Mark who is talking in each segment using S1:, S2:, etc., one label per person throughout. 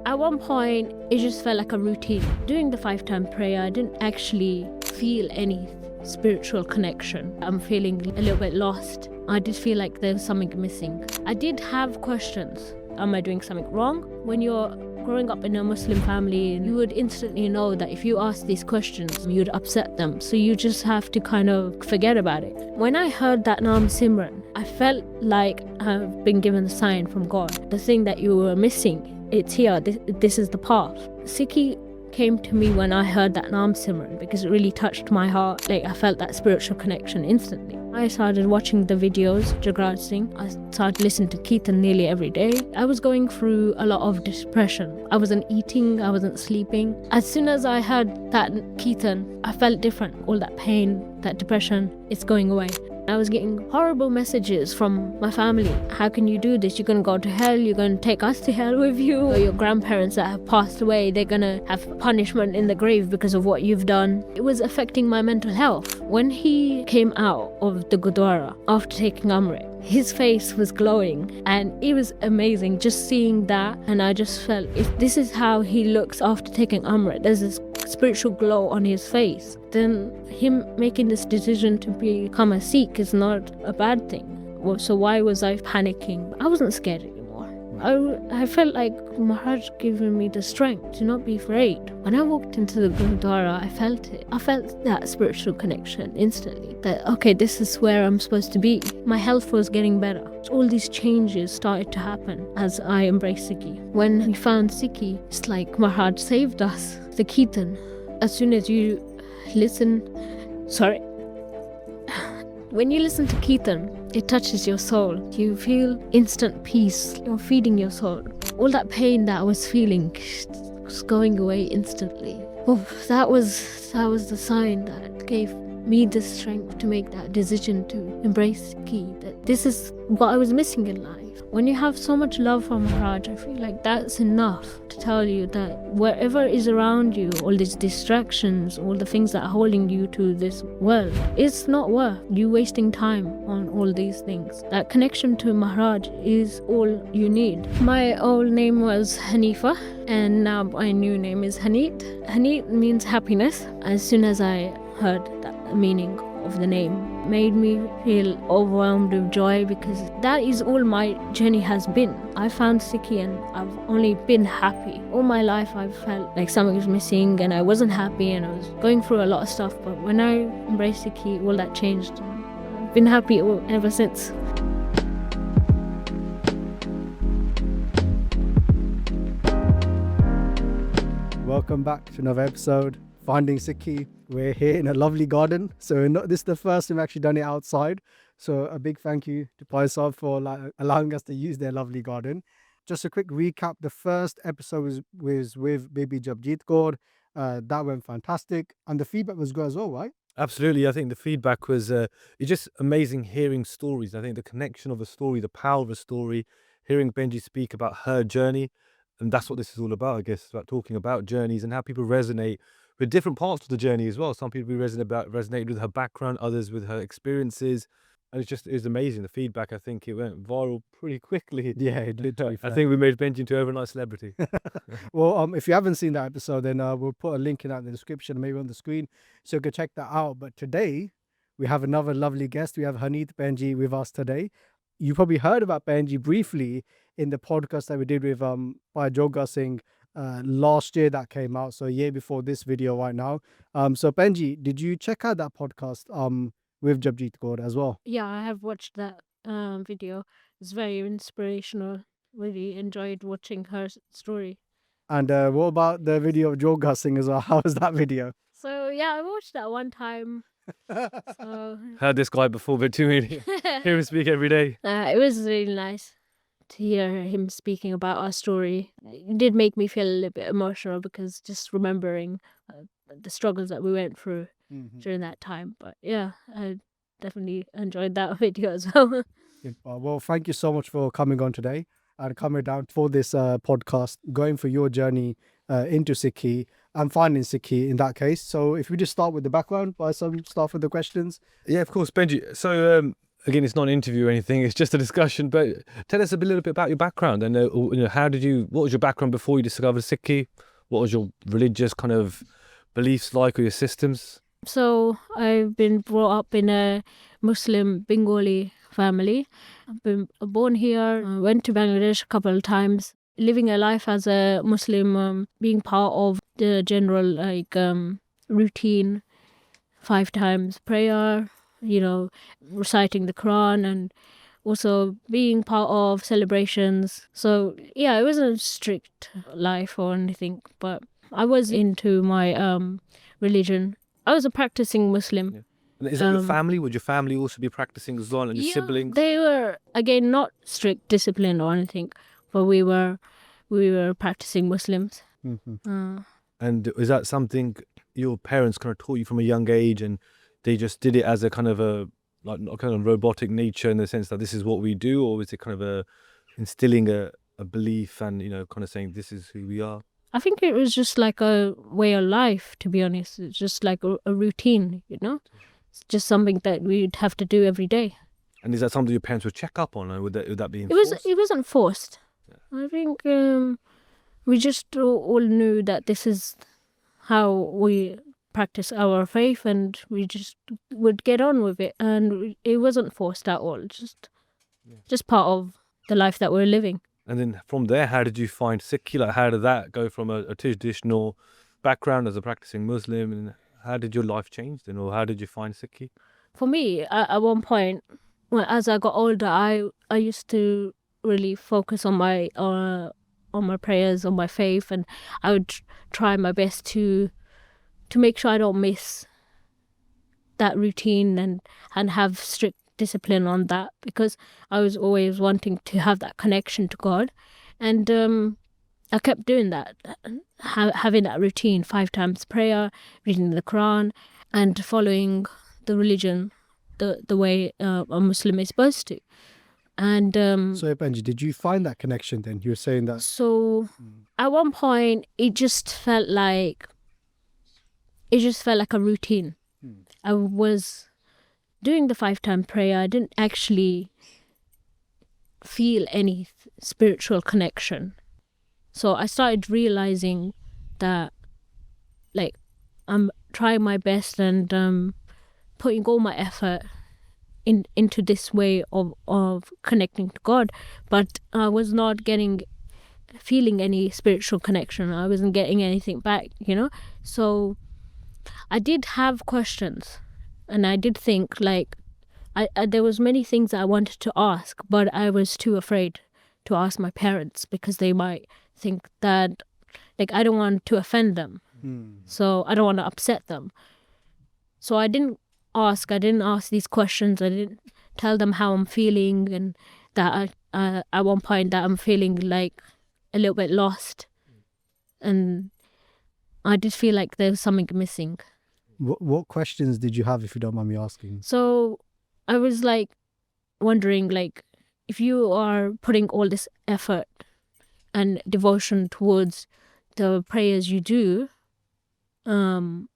S1: At one point, it just felt like a routine. Doing the 5-time prayer, I didn't actually feel any spiritual connection. I'm feeling a little bit lost. I did feel like there was something missing. I did have questions. Am I doing something wrong? When you're growing up in a Muslim family, you would instantly know that if you ask these questions, you'd upset them. So you just have to kind of forget about it. When I heard that Naam Simran, I felt like I've been given a sign from God. The thing that you were missing, it's here. This is the path. Sikhi came to me when I heard that Naam Simran because it really touched my heart. Like, I felt that spiritual connection instantly. I started watching the videos, Joga Singh. I started listening to Kirtan nearly every day. I was going through a lot of depression. I wasn't eating, I wasn't sleeping. As soon as I heard that Kirtan, I felt different. All that pain, that depression, it's going away. I was getting horrible messages from my family. How can you do this? You're going to go to hell. You're going to take us to hell with you. Or your grandparents that have passed away, they're going to have punishment in the grave because of what you've done. It was affecting my mental health. When he came out of the Gurdwara after taking Amrit, his face was glowing and it was amazing just seeing that. And I just felt, if this is how he looks after taking Amrit, there's this spiritual glow on his face, then him making this decision to become a Sikh is not a bad thing. Well, so why was I panicking? I wasn't scared anymore. I felt like Maharaj giving me the strength to not be afraid. When I walked into the Gurdwara, I felt it. I felt that spiritual connection instantly. That, okay, this is where I'm supposed to be. My health was getting better. All these changes started to happen as I embraced Sikhi. When we found Sikhi, it's like Maharaj saved us. The Kirtan, as soon as you when you listen to Kirtan, it touches your soul. You feel instant peace. You're feeding your soul. All that pain that I was feeling was going away instantly. Oh, that was the sign that gave me the strength to make that decision to embrace Sikhi. That this is what I was missing in life. When you have so much love for Maharaj, I feel like that's enough to tell you that wherever is around you, all these distractions, all the things that are holding you to this world, it's not worth you wasting time on all these things. That connection to Maharaj is all you need. My old name was Hanifa, and now my new name is Haneet. Haneet means happiness. As soon as I heard that meaning of the name, made me feel overwhelmed with joy, because that is all my journey has been. I found Sikhi and I've only been happy. All my life I've felt like something was missing and I wasn't happy and I was going through a lot of stuff, but when I embraced Sikhi, all that changed. I've been happy ever since.
S2: Welcome back to another episode, Finding Sikhi. We're here in a lovely garden. So this is the first time we've actually done it outside. So a big thank you to Paisab for allowing us to use their lovely garden. Just a quick recap. The first episode was with baby Haneet Kaur. That went fantastic. And the feedback was good as well, right?
S3: Absolutely. I think the feedback was it's just amazing hearing stories. I think the connection of a story, the power of a story, hearing Benji speak about her journey. And that's what this is all about, I guess, about talking about journeys and how people resonate with different parts of the journey as well. Some people resonated with her background, others with her experiences. And it was amazing. The feedback, I think it went viral pretty quickly.
S2: Yeah, it did.
S3: I think we made Benji into an overnight celebrity.
S2: Well, if you haven't seen that episode, then we'll put a link in that in the description, maybe on the screen, so you can check that out. But today, we have another lovely guest. We have Haneet Benji with us today. You probably heard about Benji briefly in the podcast that we did with by Joga Singh last year that came out, so a year before this video right now. So Benji, did you check out that podcast with Haneet Kaur as well?
S1: Yeah, I have watched that video. It's very inspirational. Really enjoyed watching her story.
S2: And what about the video of Joga Singh as well? How was that video?
S1: So yeah, I watched that one time. So
S3: Heard this guy before, but too many. Hear him speak every day.
S1: it was really nice to hear him speaking about our story. It did make me feel a little bit emotional, because just remembering the struggles that we went through during that time. But yeah, I definitely enjoyed that video as well.
S2: Well, thank you so much for coming on today and coming down for this podcast, going for your journey into Sikhi and finding Sikhi in that case. So if we just start with the background, start with the questions.
S3: Yeah, of course, Benji. So again, it's not an interview or anything, it's just a discussion, but tell us a little bit about your background and what was your background before you discovered Sikhi? What was your religious kind of beliefs like, or your systems?
S1: So I've been brought up in a Muslim Bengali family. I've been born here, went to Bangladesh a couple of times, living a life as a Muslim, being part of the general routine, 5 times prayer, reciting the Quran, and also being part of celebrations. So yeah, it wasn't a strict life or anything, but I was into my religion. I was a practicing Muslim.
S3: Yeah. And is that your family? Would your family also be practicing as well, and your siblings?
S1: They were, again, not strict discipline or anything, but we were practicing Muslims.
S3: And is that something your parents kind of taught you from a young age, and they just did it as a kind of robotic nature, in the sense that this is what we do, or was it kind of instilling a belief and kind of saying this is who we are?
S1: I think it was just like a way of life, to be honest. It's just like a routine, It's just something that we'd have to do every day.
S3: And is that something your parents would check up on, or would that be enforced?
S1: It wasn't forced. Yeah. I think we just all knew that this is how we practice our faith, and we just would get on with it, and it wasn't forced at all. Just part of the life that we're living.
S3: And then from there, how did you find Sikhi? Like, how did that go from a traditional background as a practicing Muslim, and how did your life change then, or how did you find Sikhi?
S1: For me, at one point, as I got older, I used to really focus on my prayers, on my faith, and I would try my best to make sure I don't miss that routine and have strict discipline on that, because I was always wanting to have that connection to God, and I kept doing that, having that routine, 5 times prayer, reading the Quran, and following the religion the way a Muslim is supposed to. And
S2: so Benji, did you find that connection then? You were saying that.
S1: So at one point, it just felt like a routine. I was doing the 5 time prayer. I didn't actually feel any spiritual connection. So I started realizing that, like, I'm trying my best and putting all my effort into this way of connecting to God, but I was not feeling any spiritual connection. I wasn't getting anything back, So I did have questions, and I did think, like, there was many things I wanted to ask, but I was too afraid to ask my parents, because they might think that, like, I don't want to offend them. So I don't want to upset them. So I didn't ask these questions. I didn't tell them how I'm feeling, and that at one point that I'm feeling like a little bit lost, and I did feel like there was something missing.
S2: What questions did you have, if you don't mind me asking?
S1: So I was like wondering, like, if you are putting all this effort and devotion towards the prayers you do, and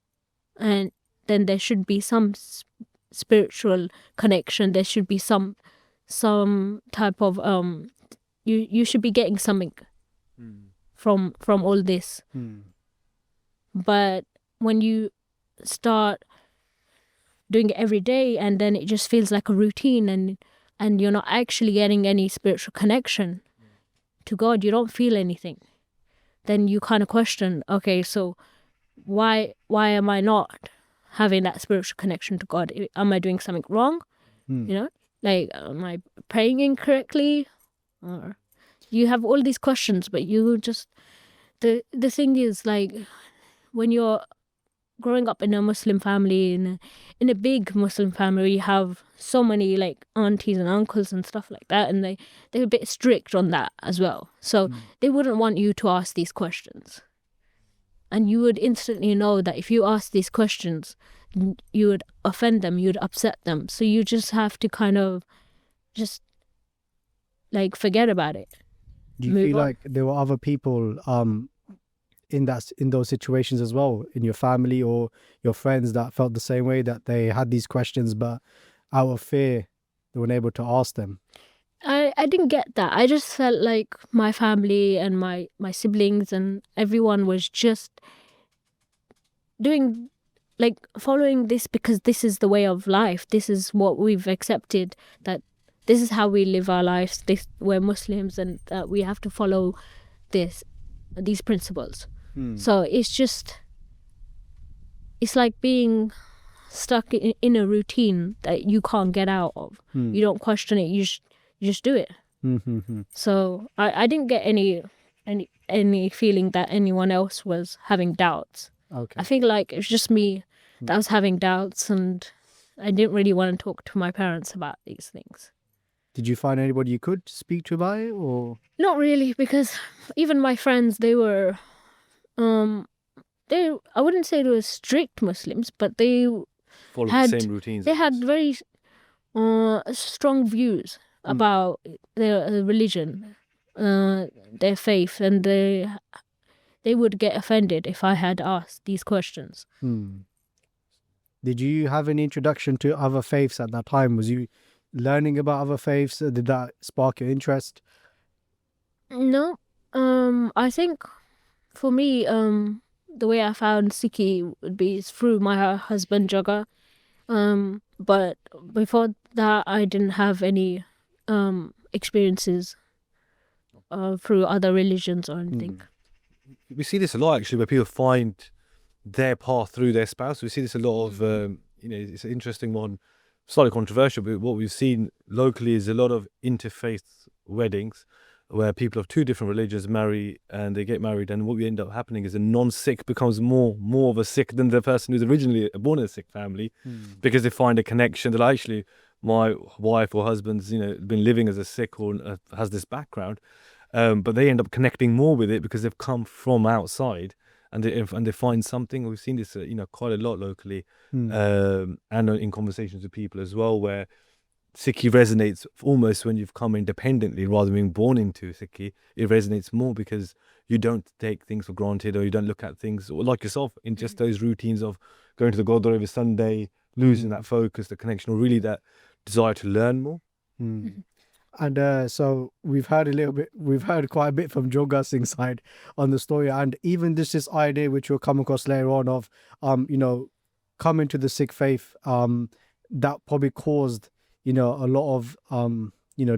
S1: then there should be some spiritual connection. There should be some type of you should be getting something from all this. But when you start doing it every day, and then it just feels like a routine, and you're not actually getting any spiritual connection to God, you don't feel anything, then you kind of question, okay, so why am I not having that spiritual connection to God? Am I doing something wrong? Like, am I praying incorrectly? Or you have all these questions, but you just, the thing is, like, when you're growing up in a Muslim family, in a big Muslim family, you have so many, like, aunties and uncles and stuff like that, and they're a bit strict on that as well. So they wouldn't want you to ask these questions. And you would instantly know that if you ask these questions, you would offend them, you would upset them. So you just have to kind of just, like, forget about it.
S2: Do you feel like there were other people in those situations as well, in your family or your friends, that felt the same way, that they had these questions, but out of fear they weren't able to ask them?
S1: I didn't get that. I just felt like my family and my siblings and everyone was just doing, like, following this because this is the way of life. This is what we've accepted, that this is how we live our lives. We're Muslims and that we have to follow these principles. So it's like being stuck in a routine that you can't get out of. You don't question it. You just do it. So I didn't get any feeling that anyone else was having doubts.
S2: Okay.
S1: I think like it was just me that was having doubts, and I didn't really want to talk to my parents about these things.
S2: Did you find anybody you could speak to about it, or?
S1: Not really, because even my friends, they were, I wouldn't say they were strict Muslims, but they
S3: Follow
S1: had
S3: the same routines.
S1: they had very strong views about their religion, their faith, and they would get offended if I had asked these questions.
S2: Did you have any introduction to other faiths at that time? Was you learning about other faiths? Did that spark your interest?
S1: No, I think for me, the way I found Sikhi would be through my husband Joga. But before that, I didn't have any experiences through other religions or anything.
S3: We see this a lot actually, where people find their path through their spouse. We see this a lot of, it's an interesting one, slightly controversial, but what we've seen locally is a lot of interfaith weddings where people of two different religions marry and they get married, and what we end up happening is a non-Sikh becomes more of a Sikh than the person who's originally born in a Sikh family, because they find a connection that actually my wife or husband's been living as a Sikh or has this background, but they end up connecting more with it because they've come from outside and they find something. We've seen this quite a lot locally, and in conversations with people as well, where Sikhi resonates almost when you've come independently rather than being born into Sikhi. It resonates more because you don't take things for granted, or you don't look at things like yourself in just those routines of going to the Gurdwara every Sunday, losing that focus, the connection, or really that desire to learn more.
S2: And so we've heard quite a bit from Joga Singh's side on the story, and even this idea which we'll come across later on of coming to the Sikh faith, that probably caused a lot of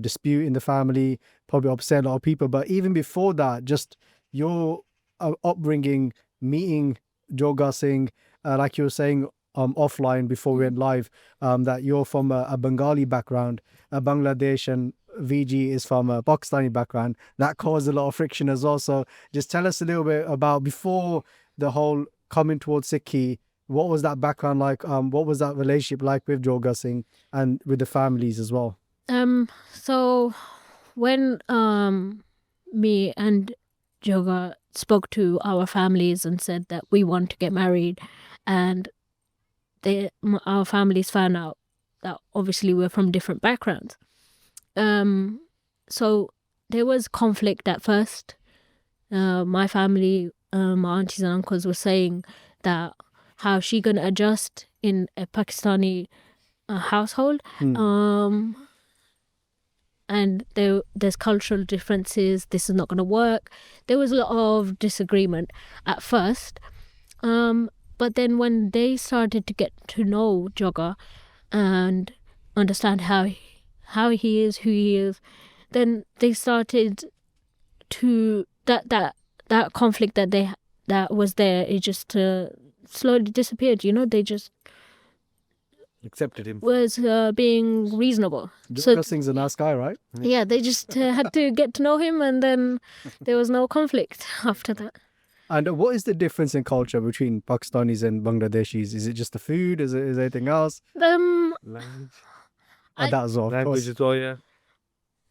S2: dispute in the family, probably upset a lot of people. But even before that, just your upbringing, meeting Joga Singh, like you were saying offline before we went live, that you're from a Bengali background, Bangladesh, and VG is from a Pakistani background. That caused a lot of friction as well. So just tell us a little bit about before the whole coming towards Sikhi. What was that background like? What was that relationship like with Joga Singh and with the families as well?
S1: So when me and Joga spoke to our families and said that we want to get married, and our families found out that obviously we're from different backgrounds. So there was conflict at first. My family, my aunties and uncles were saying that how she gonna adjust in a Pakistani household, and there's cultural differences. This is not gonna work. There was a lot of disagreement at first, but then when they started to get to know Joga and understand how he is, who he is, then they started to that conflict that was there. It just slowly disappeared. They just
S3: Accepted him.
S1: was being reasonable.
S2: Joga Singh's a nice guy, right?
S1: Yeah, they just had to get to know him, and then there was no conflict after that.
S2: And what is the difference in culture between Pakistanis and Bangladeshis? Is it just the food? Is it anything else?
S3: Language.
S2: That as well, of
S3: Language
S2: course.
S3: as well, yeah.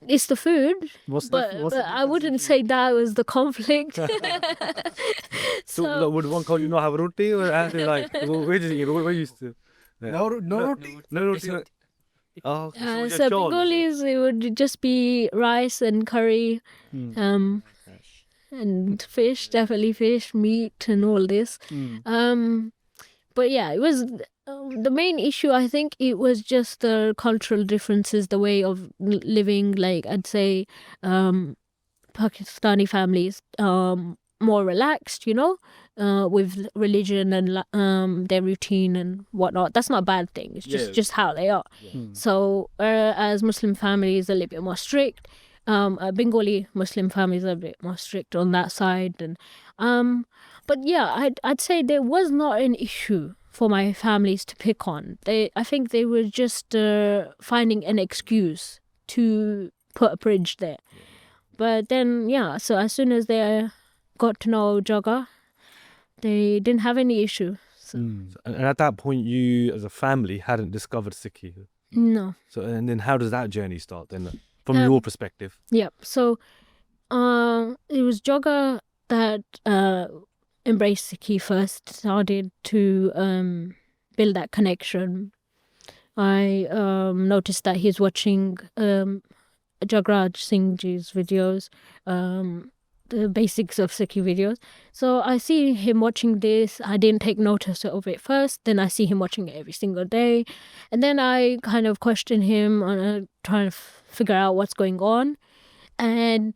S1: It's the food,
S2: What's
S1: but
S2: the
S1: I wouldn't say that was the conflict.
S3: So would one culture not have roti, or actually like where did you where used to? Yeah.
S2: No roti.
S3: No roti. No. Oh, okay, so
S1: So Bengalis, it would just be rice and curry, and fish, definitely fish, meat, and all this. But yeah, it was The main issue, I think, it was just the cultural differences, the way of living. Like I'd say, Pakistani families more relaxed, with religion and their routine and whatnot. That's not a bad thing. It's just how they are. So as Muslim families, a little bit more strict. Bengali Muslim families are a bit more strict on that side, and but yeah, I'd say there was not an issue for my families to pick on. I think they were just finding an excuse to put a bridge there. But then, so as soon as they got to know Joga, they didn't have any issue. So.
S3: And at that point, you as a family hadn't discovered Sikhi.
S1: No.
S3: So and then how does that journey start then, from your perspective?
S1: Yeah. So it was Joga that embraced Sikhi first, started to build that connection. I noticed that he's watching Joga Singh's videos, the basics of Sikhi videos. So I see him watching this. I didn't take notice of it first. Then I see him watching it every single day. And then I kind of question him on trying to figure out what's going on. And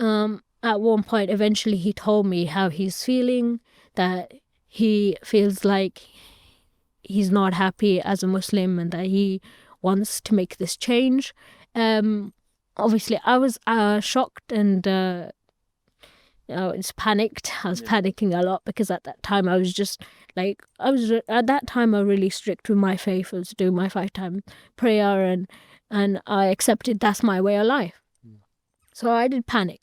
S1: at one point, eventually he told me how he's feeling, that he feels like he's not happy as a Muslim and that he wants to make this change. Obviously, I was shocked and I was panicked. I was panicking a lot because at that time I was just like, at that time I was really strict with my faith. I was doing my 5-time prayer and I accepted that's my way of life. So I did panic.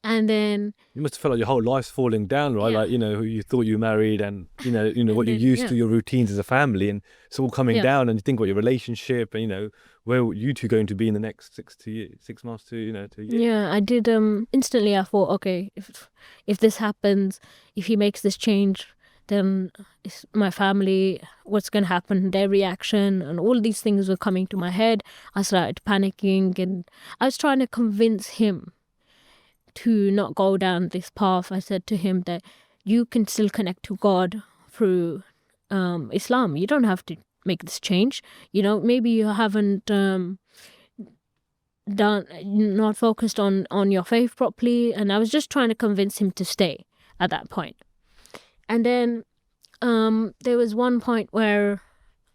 S1: And then
S3: you must have felt like your whole life's falling down, right?
S1: Yeah.
S3: Like, you thought you married and, what you're used to, your routines as a family, and it's all coming down, and you think about your relationship and, where are you two going to be in the next 6 months to a year?
S1: Yeah, I did. Instantly I thought, okay, if this happens, if he makes this change, then my family, what's going to happen, their reaction, and all these things were coming to my head. I started panicking and I was trying to convince him to not go down this path. I said to him that you can still connect to God through Islam. You don't have to make this change. Maybe you haven't not focused on your faith properly. And I was just trying to convince him to stay at that point. And then there was one point where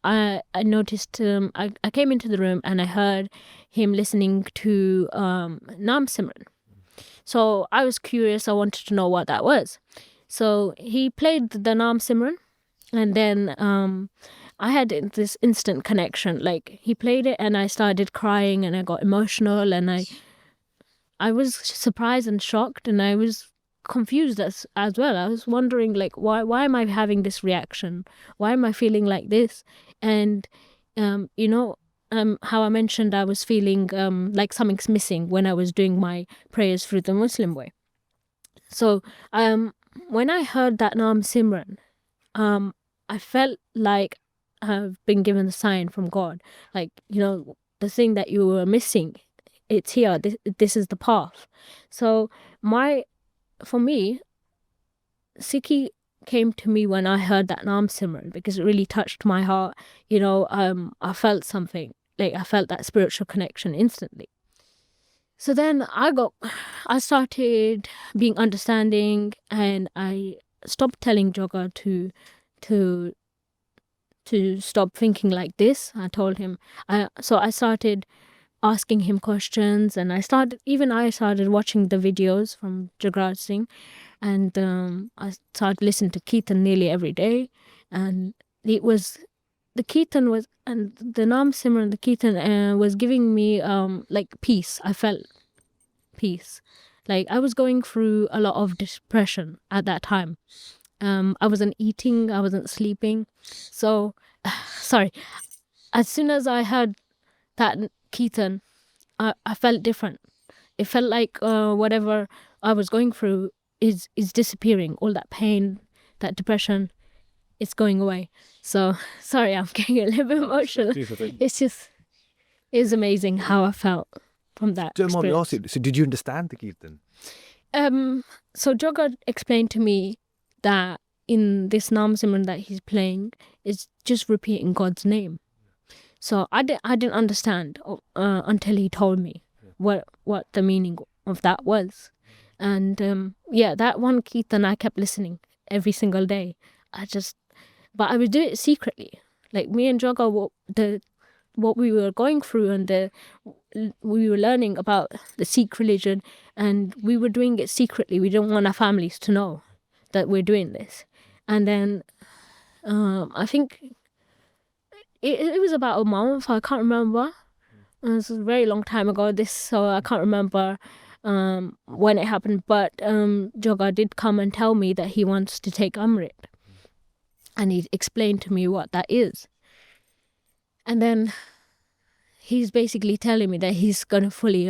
S1: I noticed I came into the room and I heard him listening to Naam Simran. So I was curious. I wanted to know what that was. So he played the Naam Simran, and then I had this instant connection. Like, he played it and I started crying and I got emotional and I was surprised and shocked and I was confused as well. I was wondering, like, why am I having this reaction? Why am I feeling like this? And how I mentioned I was feeling like something's missing when I was doing my prayers through the Muslim way. So when I heard that Naam Simran, I felt like I've been given a sign from God. Like, the thing that you were missing, it's here. This is the path. So for me, Sikhi came to me when I heard that Naam Simran because it really touched my heart. I felt something. Like, I felt that spiritual connection instantly. So then I started being understanding, and I stopped telling Joga to stop thinking like this. I told him. So I started asking him questions, and I started watching the videos from Joga Singh, and I started listening to Kirtan nearly every day, and the Kirtan was, and the Naam Simran, the Kirtan was giving me like peace. I felt peace. Like, I was going through a lot of depression at that time. I wasn't eating, I wasn't sleeping. So, sorry. As soon as I heard that Kirtan, I felt different. It felt like whatever I was going through is disappearing. All that pain, that depression, it's going away. So, sorry, I'm getting a little bit emotional. It's amazing how I felt from that
S3: Don't mind me
S1: experience.
S3: asking, so did you understand the Kirtan?
S1: So Joga explained to me that in this Naam Simran that he's playing is just repeating God's name. So I didn't understand until he told me what the meaning of that was. And that one Kirtan I kept listening every single day. But I would do it secretly. Like me and Joga, what we were going through and we were learning about the Sikh religion, and we were doing it secretly. We didn't want our families to know that we're doing this. And then I think it was about a month, I can't remember. It was a very long time ago, so I can't remember when it happened. But Joga did come and tell me that he wants to take Amrit. And he explained to me what that is. And then he's basically telling me that he's going to fully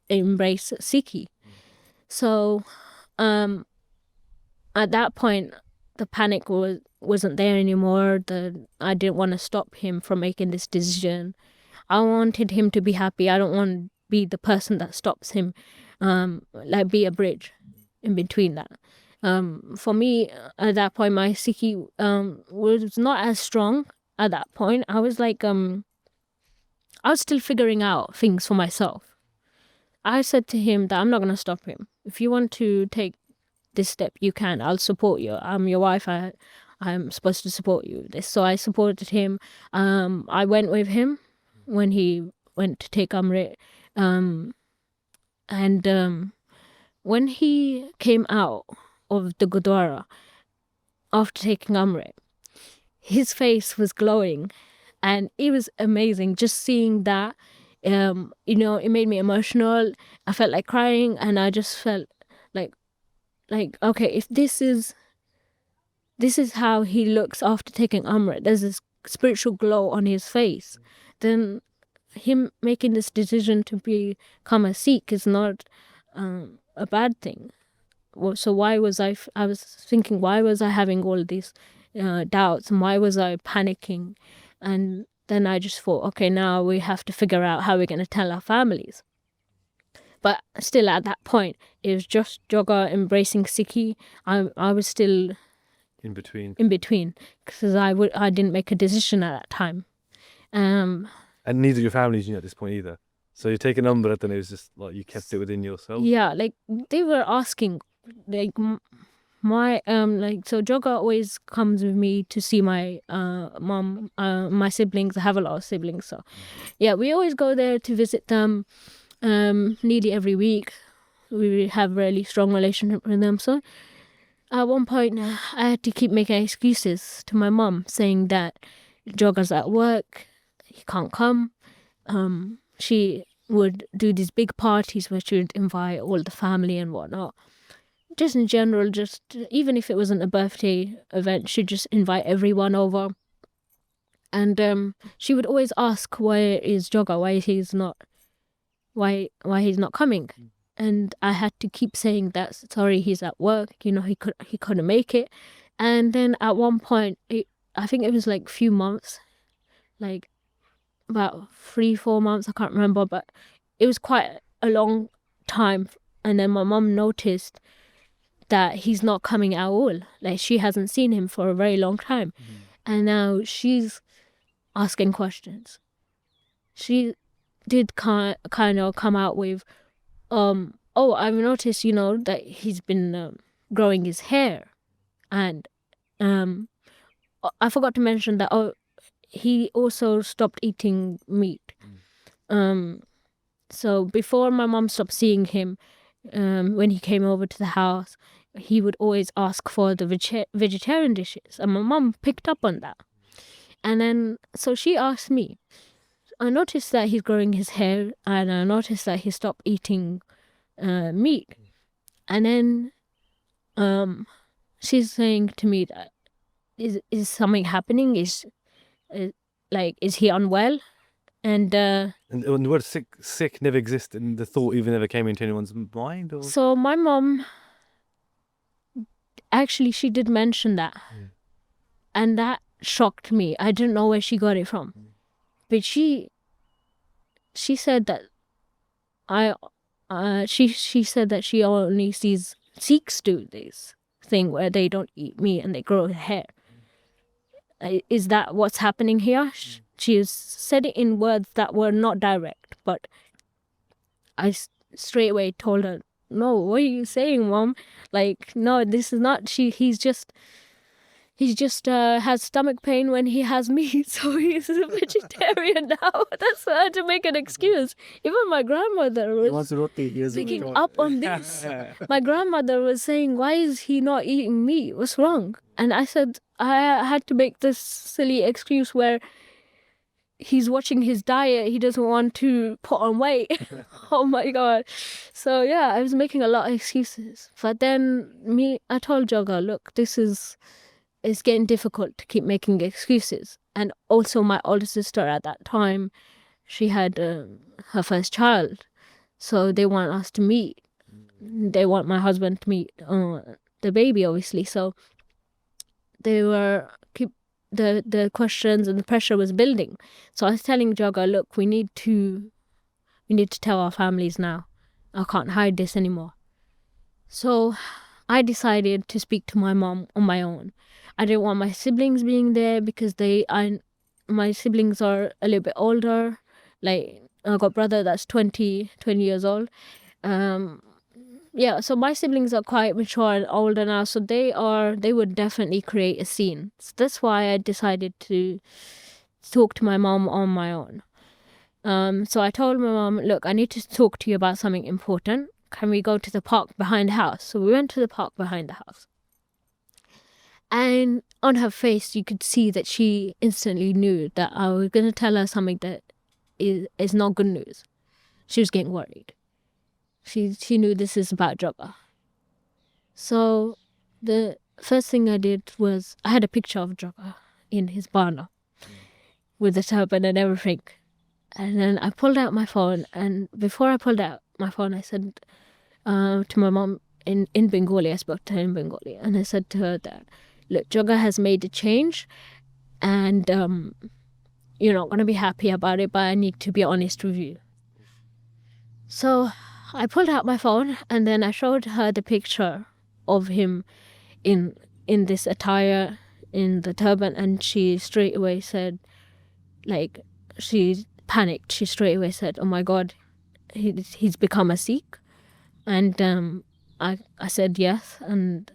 S1: embrace Sikhi. So at that point, the panic wasn't there anymore. I didn't want to stop him from making this decision. I wanted him to be happy. I don't want to be the person that stops him, be a bridge in between that. For me, at that point, my Sikhi was not as strong at that point. I was I was still figuring out things for myself. I said to him that I'm not going to stop him. If you want to take this step, you can. I'll support you. I'm your wife. I'm supposed to support you. So I supported him. I went with him when he went to take Amrit. And when he came out of the Gurdwara after taking Amrit, his face was glowing, and it was amazing just seeing that. It made me emotional. I felt like crying, and I just felt like okay, if this is how he looks after taking Amrit, there's this spiritual glow on his face, then him making this decision to become a Sikh is not a bad thing. So why was I was thinking, why was I having all these doubts, and why was I panicking? And then I just thought, okay, now we have to figure out how we're going to tell our families. But still at that point, it was just Joga embracing Sikhi. I was still
S3: in between,
S1: because I didn't make a decision at that time.
S3: And neither of your families knew at this point either. So you take a number, and it was just like you kept it within yourself.
S1: Yeah, they were asking, my so Joga always comes with me to see my mom, my siblings. I have a lot of siblings, so yeah, we always go there to visit them nearly every week. We have a really strong relationship with them. So at one point I had to keep making excuses to my mom, saying that Joga's at work, he can't come. She would do these big parties where she would invite all the family and whatnot. Just in general, just even if it wasn't a birthday event, she'd just invite everyone over. And she would always ask, where is Joga? Why he's not coming? And I had to keep saying that, sorry, he's at work. He couldn't make it. And then at one point, I think it was like a few months, like about 3-4 months, I can't remember, but it was quite a long time. And then my mom noticed that he's not coming at all. Like, she hasn't seen him for a very long time. And now she's asking questions. She did kind of come out with, I've noticed, that he's been growing his hair. And I forgot to mention that, he also stopped eating meat. So before my mom stopped seeing him, when he came over to the house, he would always ask for the vegetarian dishes, and my mom picked up on that. And then so she asked me, I noticed that he's growing his hair, and I noticed that he stopped eating meat. And then she's saying to me that, is something happening? Is he unwell? And
S3: the word sick never existed, and the thought even never came into anyone's mind? Or?
S1: So my mom, actually, she did mention that. And that shocked me. I didn't know where she got it from. But she said that she said that she only sees Sikhs do this thing where they don't eat meat and they grow hair. Is that what's happening here? She said it in words that were not direct, but I straight away told her, no, what are you saying, Mom? Like, no, this is not, he's just has stomach pain when he has meat, so he's a vegetarian now. That's why I had to make an excuse. Even my grandmother was picking up on this. My grandmother was saying, why is he not eating meat? What's wrong? And I said, I had to make this silly excuse where he's watching his diet, he doesn't want to put on weight. Oh my God. So yeah, I was making a lot of excuses. But then I told Joga, look, it's getting difficult to keep making excuses. And also my older sister at that time, she had her first child. So they want us to meet. They want my husband to meet the baby, obviously. So they were the questions and the pressure was building. So I was telling Joga, look, we need to tell our families now. I can't hide this anymore. So I decided to speak to my mom on my own. I didn't want my siblings being there because my siblings are a little bit older. Like, I got a brother that's 20 years old. Yeah, so my siblings are quite mature and older now, so they would definitely create a scene. So that's why I decided to talk to my mom on my own. So I told my mom, look, I need to talk to you about something important. Can we go to the park behind the house? So we went to the park behind the house. And on her face, you could see that she instantly knew that I was going to tell her something that is not good news. She was getting worried. She knew this is about Joga. So the first thing I did was I had a picture of Joga in his Bana with the turban and everything. And then I pulled out my phone, and before I pulled out my phone, I said to my mom in Bengali, I spoke to her in Bengali, and I said to her that, look, Joga has made a change, and you're not going to be happy about it, but I need to be honest with you. So I pulled out my phone, and then I showed her the picture of him in this attire, in the turban, and she straight away said, like, she panicked. She straight away said, oh my God, he's become a Sikh. And I said yes, and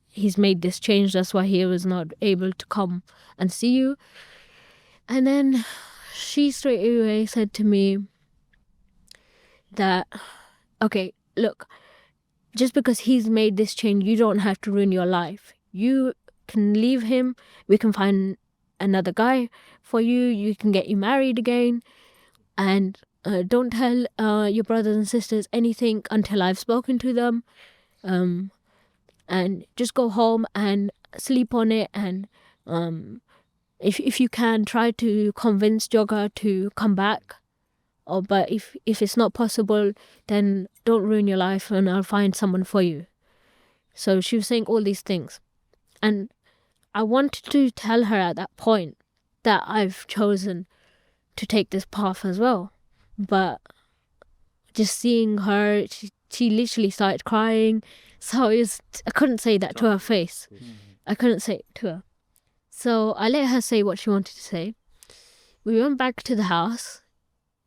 S1: he's made this change, that's why he was not able to come and see you. And then she straight away said to me that, okay, look, just because he's made this change, you don't have to ruin your life. You can leave him, we can find another guy for you, you can get you married again, and don't tell your brothers and sisters anything until I've spoken to them, and just go home and sleep on it, and if you can, try to convince Joga to come back, but if it's not possible, then don't ruin your life and I'll find someone for you. So she was saying all these things, and I wanted to tell her at that point that I've chosen to take this path as well. But just seeing her, she literally started crying. So I couldn't say that to her face. I couldn't say it to her. So I let her say what she wanted to say. We went back to the house,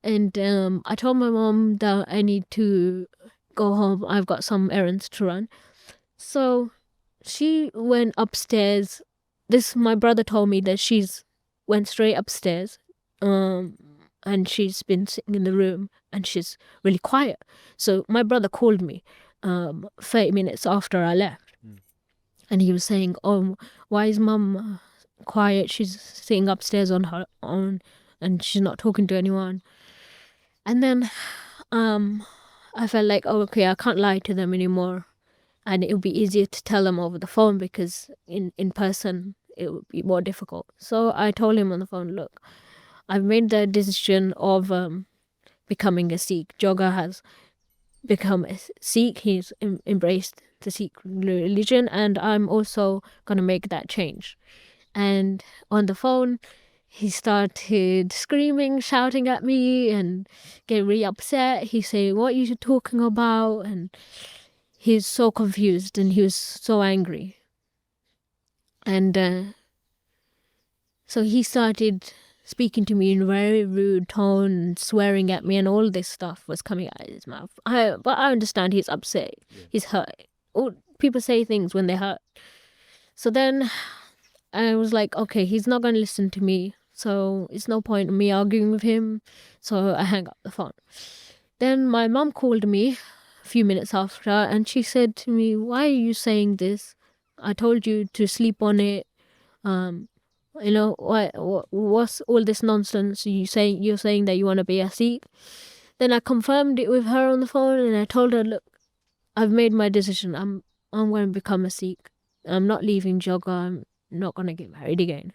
S1: and I told my mom that I need to go home. I've got some errands to run. So she went upstairs. My brother told me that she's went straight upstairs, and she's been sitting in the room and she's really quiet. So my brother called me 30 minutes after I left, and he was saying, oh, why is mum quiet? She's sitting upstairs on her own and she's not talking to anyone. And then I felt like, oh, okay, I can't lie to them anymore, and it would be easier to tell them over the phone, because in person it would be more difficult. So I told him on the phone, look, I've made the decision of becoming a Sikh. Joga has become a Sikh. He's embraced the Sikh religion, and I'm also going to make that change. And on the phone, he started screaming, shouting at me and getting really upset. He said, what are you talking about? And he's so confused and he was so angry. And so he started speaking to me in a very rude tone and swearing at me, and all this stuff was coming out of his mouth. But I understand he's upset. He's hurt. People say things when they're hurt. So then I was like, okay, he's not going to listen to me, so it's no point in me arguing with him. So I hang up the phone. Then my mum called me a few minutes after, and she said to me, why are you saying this? I told you to sleep on it. What's all this nonsense? You're saying that you want to be a Sikh? Then I confirmed it with her on the phone, and I told her, look, I've made my decision. I'm going to become a Sikh. I'm not leaving Joga. I'm not going to get married again.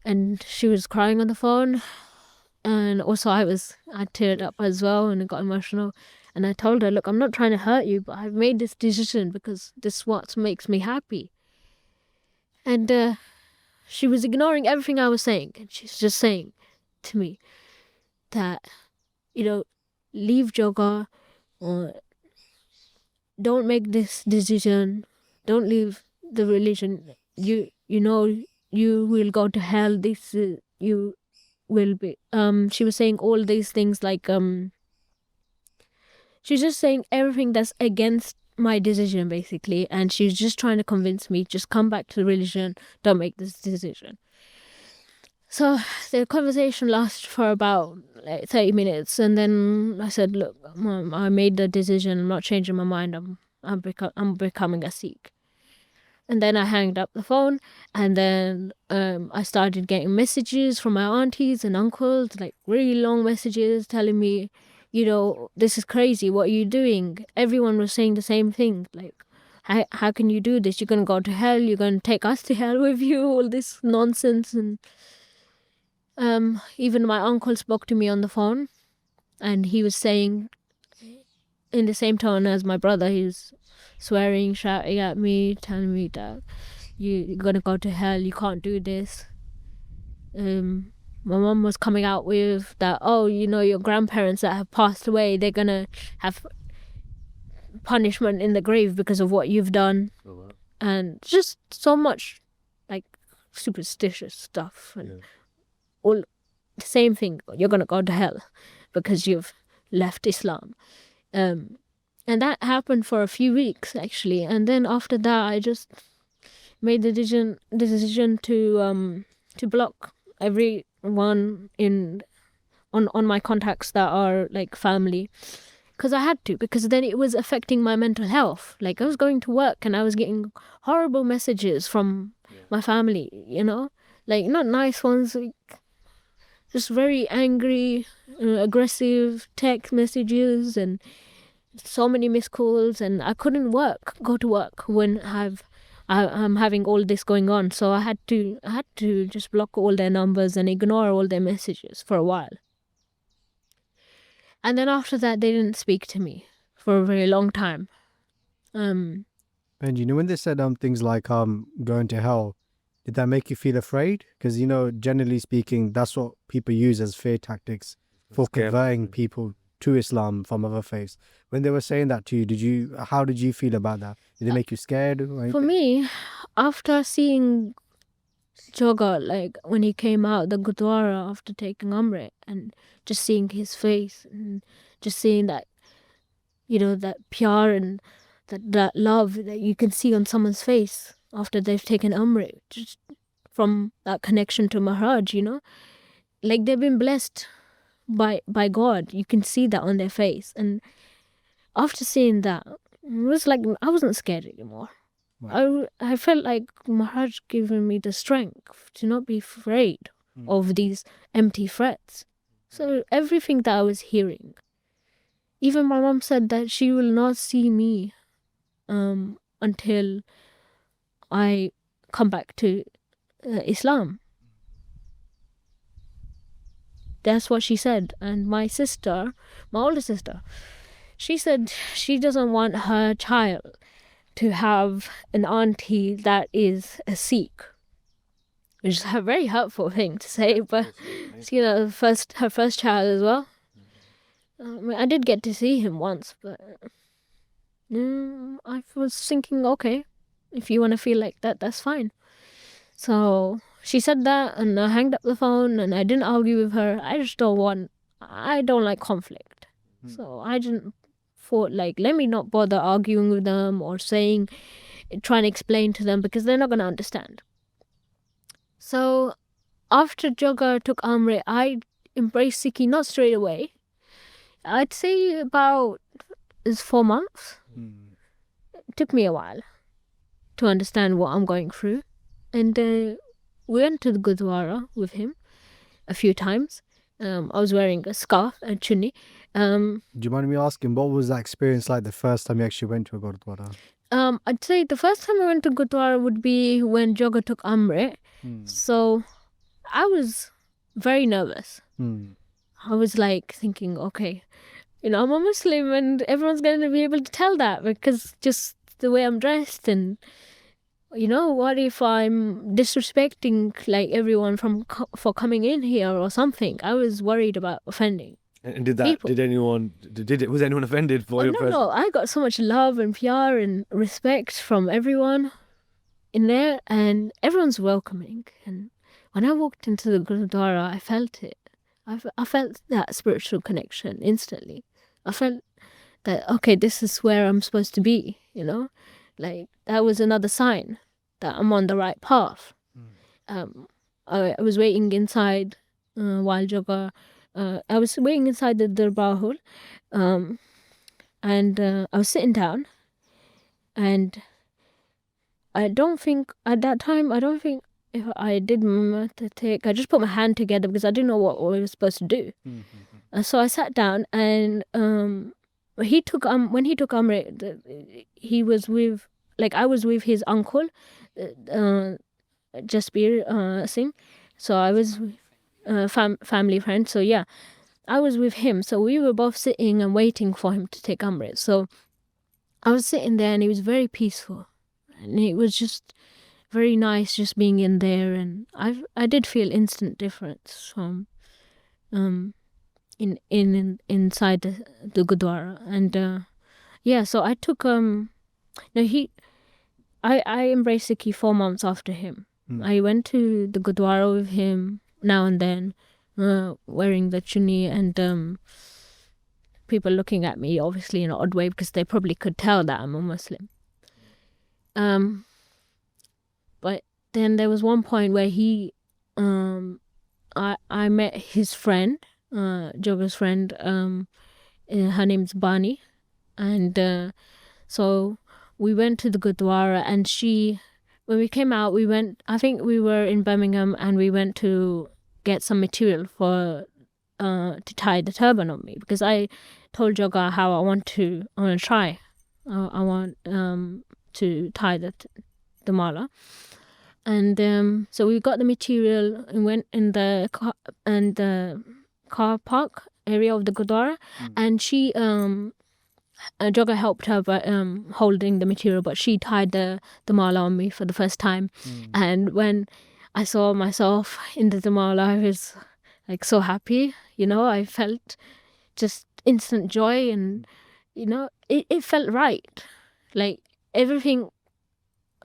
S1: And she was crying on the phone, and also I teared up as well, and I got emotional. And I told her, look, I'm not trying to hurt you, but I've made this decision because this is what makes me happy. And she was ignoring everything I was saying, and she's just saying to me that, leave Joga, or don't make this decision, don't leave the religion. You will go to hell. You will be. She was saying all these things like she's just saying everything that's against my decision, basically, and she's just trying to convince me, just come back to the religion, don't make this decision. So the conversation lasted for about 30 minutes, and then I said, look, Mom, I made the decision, I'm not changing my mind, I'm becoming a Sikh. And then I hanged up the phone, and then I started getting messages from my aunties and uncles, like really long messages telling me, this is crazy, what are you doing? Everyone was saying the same thing, like, how can you do this? You're going to go to hell, you're going to take us to hell with you, all this nonsense. And even my uncle spoke to me on the phone, and he was saying, in the same tone as my brother, he was swearing, shouting at me, telling me that you're going to go to hell, you can't do this. My mum was coming out with that, your grandparents that have passed away, they're going to have punishment in the grave because of what you've done. Oh, wow. And just so much like superstitious stuff. And all the same thing, you're going to go to hell because you've left Islam. And that happened for a few weeks, actually. And then after that, I just made the decision to block everyone on my contacts that are like family, because I had to, because then it was affecting my mental health. Like, I was going to work and I was getting horrible messages from my family, like not nice ones, like just very angry, aggressive text messages and so many missed calls, and I couldn't go to work when I'm having all this going on. So I had to just block all their numbers and ignore all their messages for a while. And then after that, they didn't speak to me for a very long time.
S2: And when they said things like going to hell, did that make you feel afraid? Because generally speaking, that's what people use as fear tactics for converting people to Islam from other faiths. When they were saying that to you, how did you feel about that? Did it make you scared?
S1: For me, after seeing Joga, like when he came out the Gurdwara after taking Amrit, and just seeing his face and just seeing that, that pyar and that love that you can see on someone's face after they've taken Amrit, just from that connection to Maharaj, like they've been blessed by God. You can see that on their face. And after seeing that, it was like I wasn't scared anymore. Wow. I felt like Maharaj giving me the strength to not be afraid of these empty threats. So everything that I was hearing, even my mom said that she will not see me until I come back to Islam. That's what she said. And my older sister, she said she doesn't want her child to have an auntie that is a Sikh, which is a very hurtful thing to say, but her first child as well. I did get to see him once, but I was thinking, okay, if you want to feel like that, that's fine. So she said that, and I hanged up the phone, and I didn't argue with her. I don't like conflict. So I didn't thought, like, let me not bother arguing with them or trying to explain to them, because they're not going to understand. So after Joga took Amrit, I embraced Sikhi, not straight away. I'd say about 4 months. It took me a while to understand what I'm going through. And we went to the Gurdwara with him a few times. I was wearing a scarf and chunni.
S2: Do you mind me asking, what was that experience like the first time you actually went to a Gurdwara?
S1: I'd say the first time I went to Gurdwara would be when Joga took Amrit. So I was very nervous. I was like thinking, okay, I'm a Muslim and everyone's going to be able to tell that, because just the way I'm dressed, and what if I'm disrespecting like everyone for coming in here or something. I was worried about offending.
S3: And was anyone offended for your person?
S1: No, I got so much love and PR and respect from everyone in there, and everyone's welcoming. And when I walked into the Gurdwara, I felt it. I felt that spiritual connection instantly. I felt that, okay, this is where I'm supposed to be, like that was another sign that I'm on the right path. I was waiting inside while Joga. I was waiting inside the Darbar hall, and I was sitting down, and I don't think if I did take, I just put my hand together because I didn't know what we were supposed to do. So I sat down, and when he took Amrit, he was with, like, I was with his uncle, Jasbir Singh. So I was family friend. So yeah, I was with him. So we were both sitting and waiting for him to take Amrit. So I was sitting there, and it was very peaceful, and it was just very nice just being in there. And I did feel instant difference from inside the Gurdwara. And yeah, so I took I embraced Sikhi 4 months after him. I went to the Gurdwara with him now and then, wearing the chunni, and people looking at me obviously in an odd way, because they probably could tell that I'm a Muslim. But then there was one point where I met his friend, Joga's friend, her name's Bana, and so we went to the Gurdwara, and when we came out, I think we were in Birmingham, and we went to get some material to tie the turban on me, because I told Joga how I want to try. I want to tie the mala. And so we got the material and went in the car park area of the Gurdwara, and she Joga helped her by holding the material, but she tied the mala on me for the first time. And when I saw myself in the mala, I was like so happy. I felt just instant joy, and it felt right. Like everything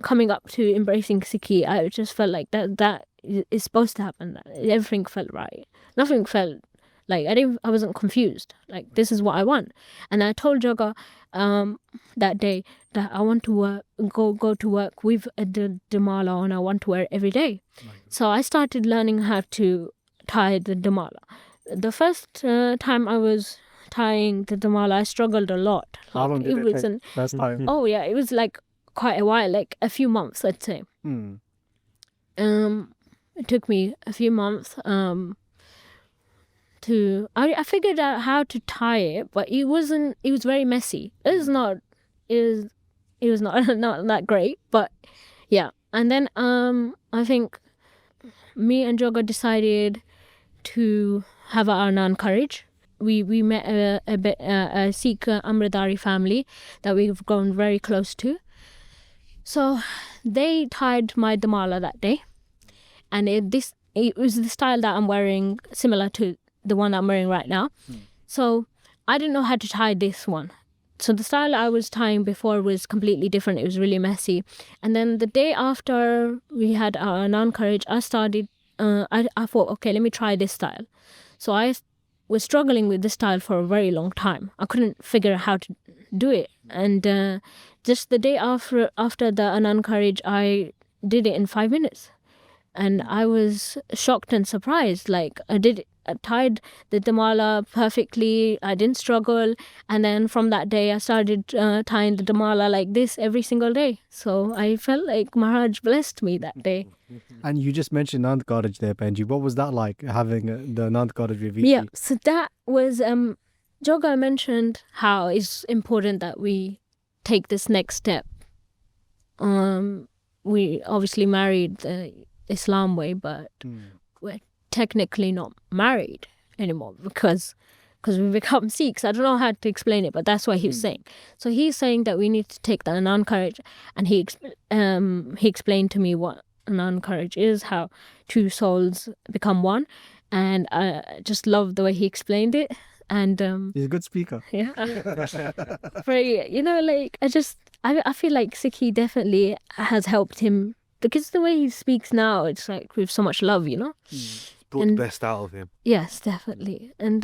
S1: coming up to embracing Sikhi, I just felt like that is supposed to happen. Everything felt right. Nothing felt like I wasn't confused. Like, this is what I want. And I told Joga that day that I want to go to work with the mala, and I want to wear it every day. So I started learning how to tie the mala. The first time I was tying the mala, I struggled a lot.
S2: How long did it take first time?
S1: Oh yeah, it was like quite a while, like a few months, I'd say. It took me a few months I figured out how to tie it, but it was very messy. It was not not that great, but yeah. And then I think me and Joga decided to have our Anand Kaaraj. We met a Sikh Amritdhari family that we've grown very close to. So they tied my damala that day, and it was the style that I'm wearing, similar to the one I'm wearing right now. So I didn't know how to tie this one. so the style I was tying before was completely different. It was really messy. And then the day after we had our non-courage, I started, I thought, okay, let me try this style. So I was struggling with this style for a very long time. I couldn't figure out how to do it. And just the day after the non-courage, I did it in 5 minutes. And I was shocked and surprised. Like, I tied the damala perfectly. I didn't struggle. And then from that day, I started tying the damala like this every single day. So I felt like Maharaj blessed me that day.
S2: And you just mentioned Nand Kaaraj there, Benji. What was that like, having the Nand Kaaraj with Vicky?
S1: Yeah, so that was, Joga mentioned how it's important that we take this next step. We obviously married the Islam way, but we're technically not married anymore because we become Sikhs. I don't know how to explain it, but that's what he was saying. So he's saying that we need to take the Anand courage, and he explained to me what Anand courage is, how two souls become one, and I just love the way he explained it. And
S2: He's a good speaker.
S1: yeah, very, like I feel like Sikhi definitely has helped him, because the way he speaks now, it's like with so much love,
S3: Brought the best out of him.
S1: Yes, definitely. And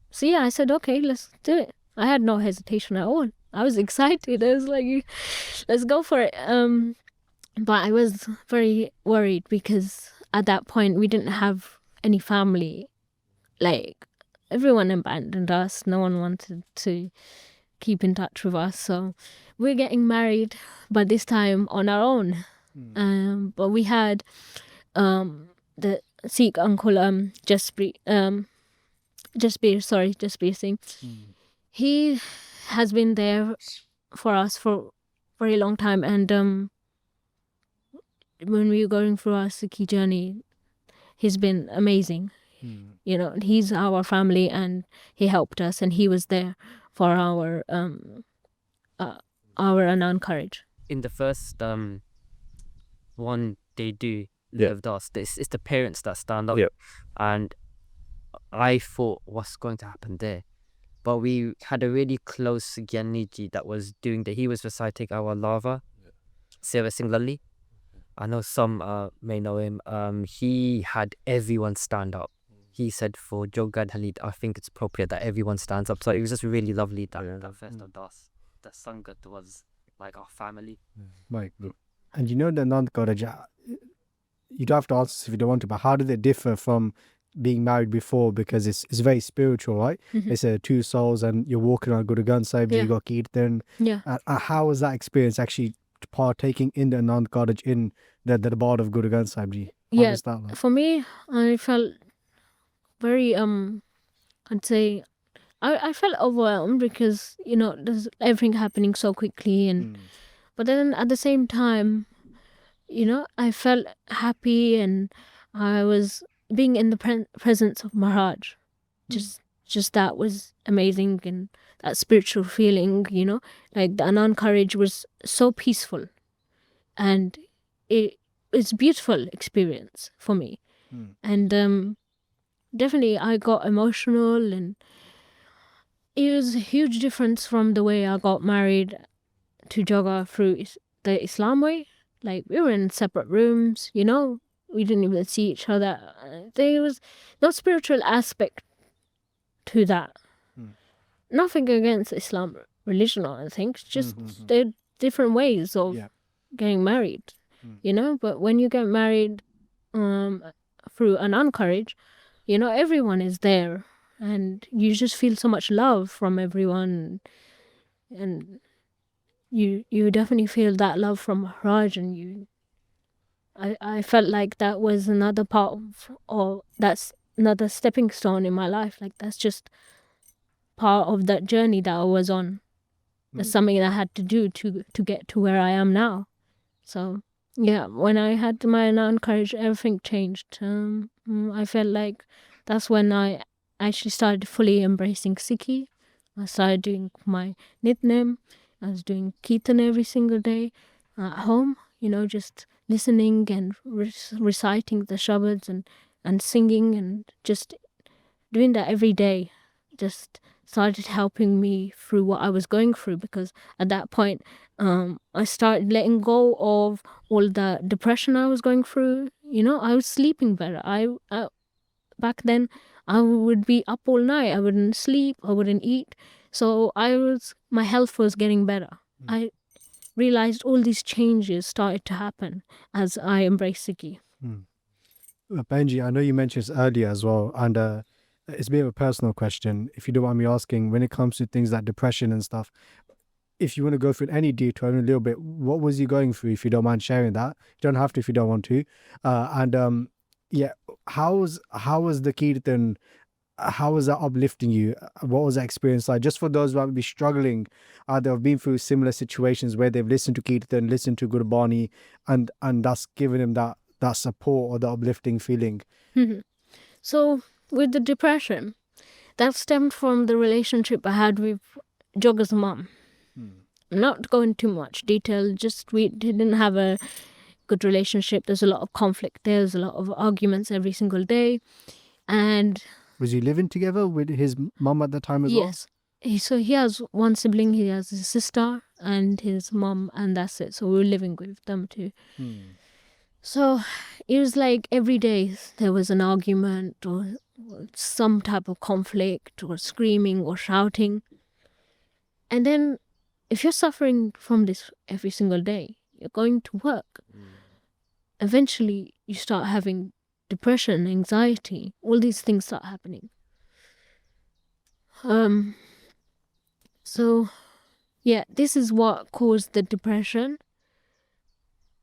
S1: so yeah, I said, okay, let's do it. I had no hesitation at all. I was excited. I was like, let's go for it. But I was very worried because at that point we didn't have any family. Like, everyone abandoned us. No one wanted to keep in touch with us. So we're getting married, but this time on our own. But we had the Sikh uncle, Jasbir Singh. He has been there for us for a very long time. And when we were going through our Sikhi journey, he's been amazing. He's our family, and he helped us, and he was there for our Anand courage.
S4: In the first one they do with us, it's the parents that stand up. And I thought, what's going to happen there? But we had a really close Gyaniji that was doing he was reciting our lava, Seva Singh Lalli. I know some may know him. He had everyone stand up. He said, for Joga and Haneet, I think it's appropriate that everyone stands up. So it was just really lovely that first of Das. The Sangat was like our family.
S2: Right. And the Nand Kaaraj, you don't have to answer if you don't want to, but how did it differ from being married before? Because it's very spiritual, right? It's two souls, and you're walking on Guru Granth Sahib, you got Kirtan. How was that experience actually partaking in the Anand Kaaraj in the Darbar of Guru Granth Sahib Ji? How was that like?
S1: For me, I felt very, I'd say, I felt overwhelmed because, there's everything happening so quickly. But then at the same time, I felt happy, and I was being in the presence of Maharaj. Just that was amazing, and that spiritual feeling, like the Anand courage was so peaceful, and it's a beautiful experience for me. And definitely I got emotional, and it was a huge difference from the way I got married to Joga through the Islam way. Like, we were in separate rooms, we didn't even see each other. There was no spiritual aspect to that. Nothing against Islam religion or anything. It's just there are different ways of getting married, But when you get married through Anand courage, everyone is there, and you just feel so much love from everyone, and you definitely feel that love from Maharaj, and I felt like that was another part or that's another stepping stone in my life. Like, that's just part of that journey that I was on. That's something that I had to do to get to where I am now. So yeah, when I had my Anand courage, everything changed. I felt like that's when I actually started fully embracing Sikhi. I started doing my nitnem. I was doing Kirtan every single day at home, just listening and reciting the shabads and singing, and just doing that every day. Just started helping me through what I was going through, because at that point I started letting go of all the depression I was going through. I was sleeping better. I back then I would be up all night. I wouldn't sleep, I wouldn't eat. So my health was getting better. I realized all these changes started to happen as I embraced Sikhi.
S2: Benji, I know you mentioned this earlier as well, and it's a bit of a personal question, if you don't mind me asking. When it comes to things like depression and stuff, if you want to go through any detail in a little bit, what was you going through, if you don't mind sharing that? You don't have to if you don't want to. How was the Kirtan, how was that uplifting you? What was that experience like? Just for those who might be struggling, either have been through similar situations where they've listened to Kirtan, listened to Gurbani, and that's given them that support or the uplifting feeling.
S1: So with the depression, that stemmed from the relationship I had with Joga's mum. Not going too much detail, just we didn't have a good relationship. There's a lot of conflict. There's a lot of arguments every single day. And
S2: was he living together with his mum at the time as well?
S1: Yes. So he has one sibling, he has his sister and his mum, and that's it. So we were living with them too. So it was like every day there was an argument or some type of conflict or screaming or shouting. And then if you're suffering from this every single day, you're going to work. Eventually you start having depression, anxiety, all these things start happening. So yeah, this is what caused the depression.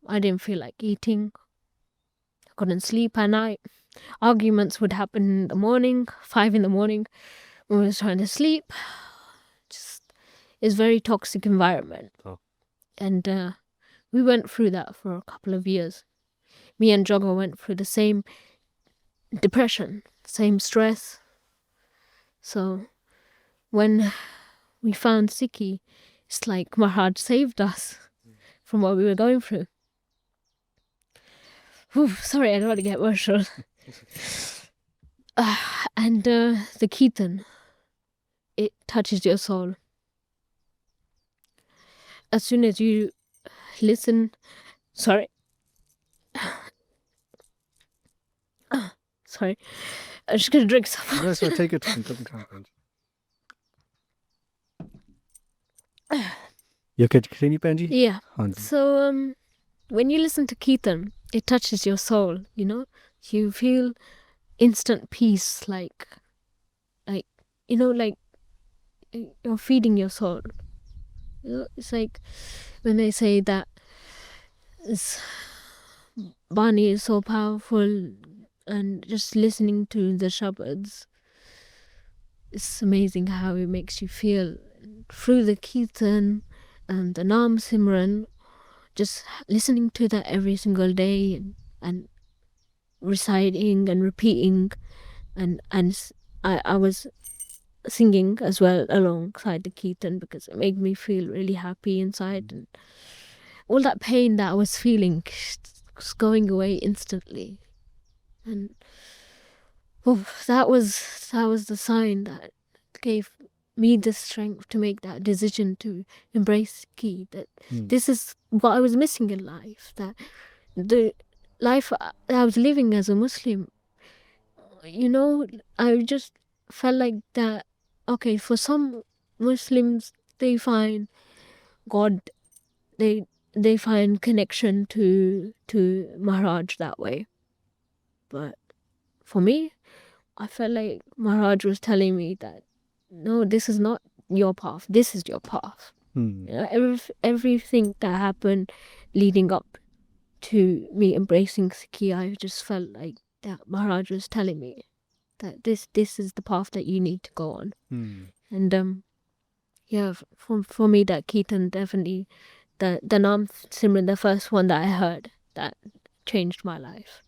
S1: I didn't feel like eating. I couldn't sleep at night. Arguments would happen in the morning, 5 in the morning, when we was trying to sleep. It's a very toxic environment. And we went through that for a couple of years. Me and Joga went through the same depression, same stress. So when we found Sikhi, it's like Maharaj saved us from what we were going through. Sorry, I don't want to get emotional. And the Kirtan, it touches your soul. As soon as you listen, sorry, I'm just gonna drink some.
S2: No, so take your time. You okay to continue, Benji?
S1: Yeah. So when you listen to Kirtan, it touches your soul. You feel instant peace, like you're feeding your soul. It's like when they say that Bana is so powerful, and just listening to the shabads, it's amazing how it makes you feel through the Kirtan and the Naam Simran. Just listening to that every single day and reciting and repeating, and I was singing as well alongside the Kirtan, because it made me feel really happy inside, and all that pain that I was feeling was going away instantly. And that was the sign that gave me the strength to make that decision to embrace Sikhi, that this is what I was missing in life, that the life I was living as a Muslim, I just felt like that, okay, for some Muslims, they find God, they find connection to Maharaj that way. But for me, I felt like Maharaj was telling me that, no, this is not your path, this is your path. Everything that happened leading up to me embracing Sikhi, I just felt like that Maharaj was telling me that this is the path that you need to go on. And for me, that Kirtan definitely, the Naam Simran, the first one that I heard, that changed my life.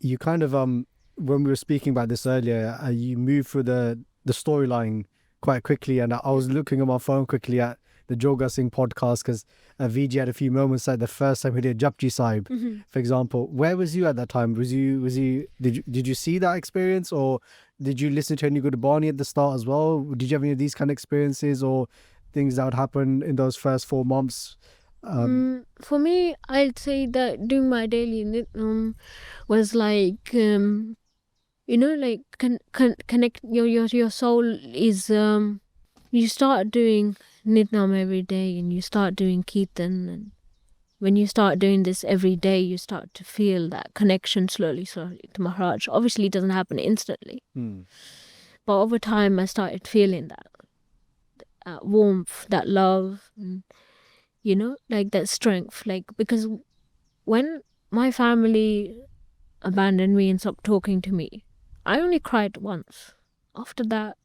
S2: You kind of when we were speaking about this earlier, you moved through the storyline quite quickly, and I was looking at my phone quickly at the Joga Singh podcast, because VG had a few moments like the first time he did Japji Sahib, for example. Where was you at that time? Did you see that experience, or did you listen to any Gurdwara at the start as well? Did you have any of these kind of experiences or things that would happen in those first 4 months?
S1: For me, I'd say that doing my daily nitnam was like, like connect your soul is, you start doing nitnam every day and you start doing kirtan, and when you start doing this every day, you start to feel that connection slowly to Maharaj. Obviously, it doesn't happen instantly, but over time, I started feeling that warmth, that love, and, like that strength. Like, because when my family abandoned me and stopped talking to me, I only cried once. After that,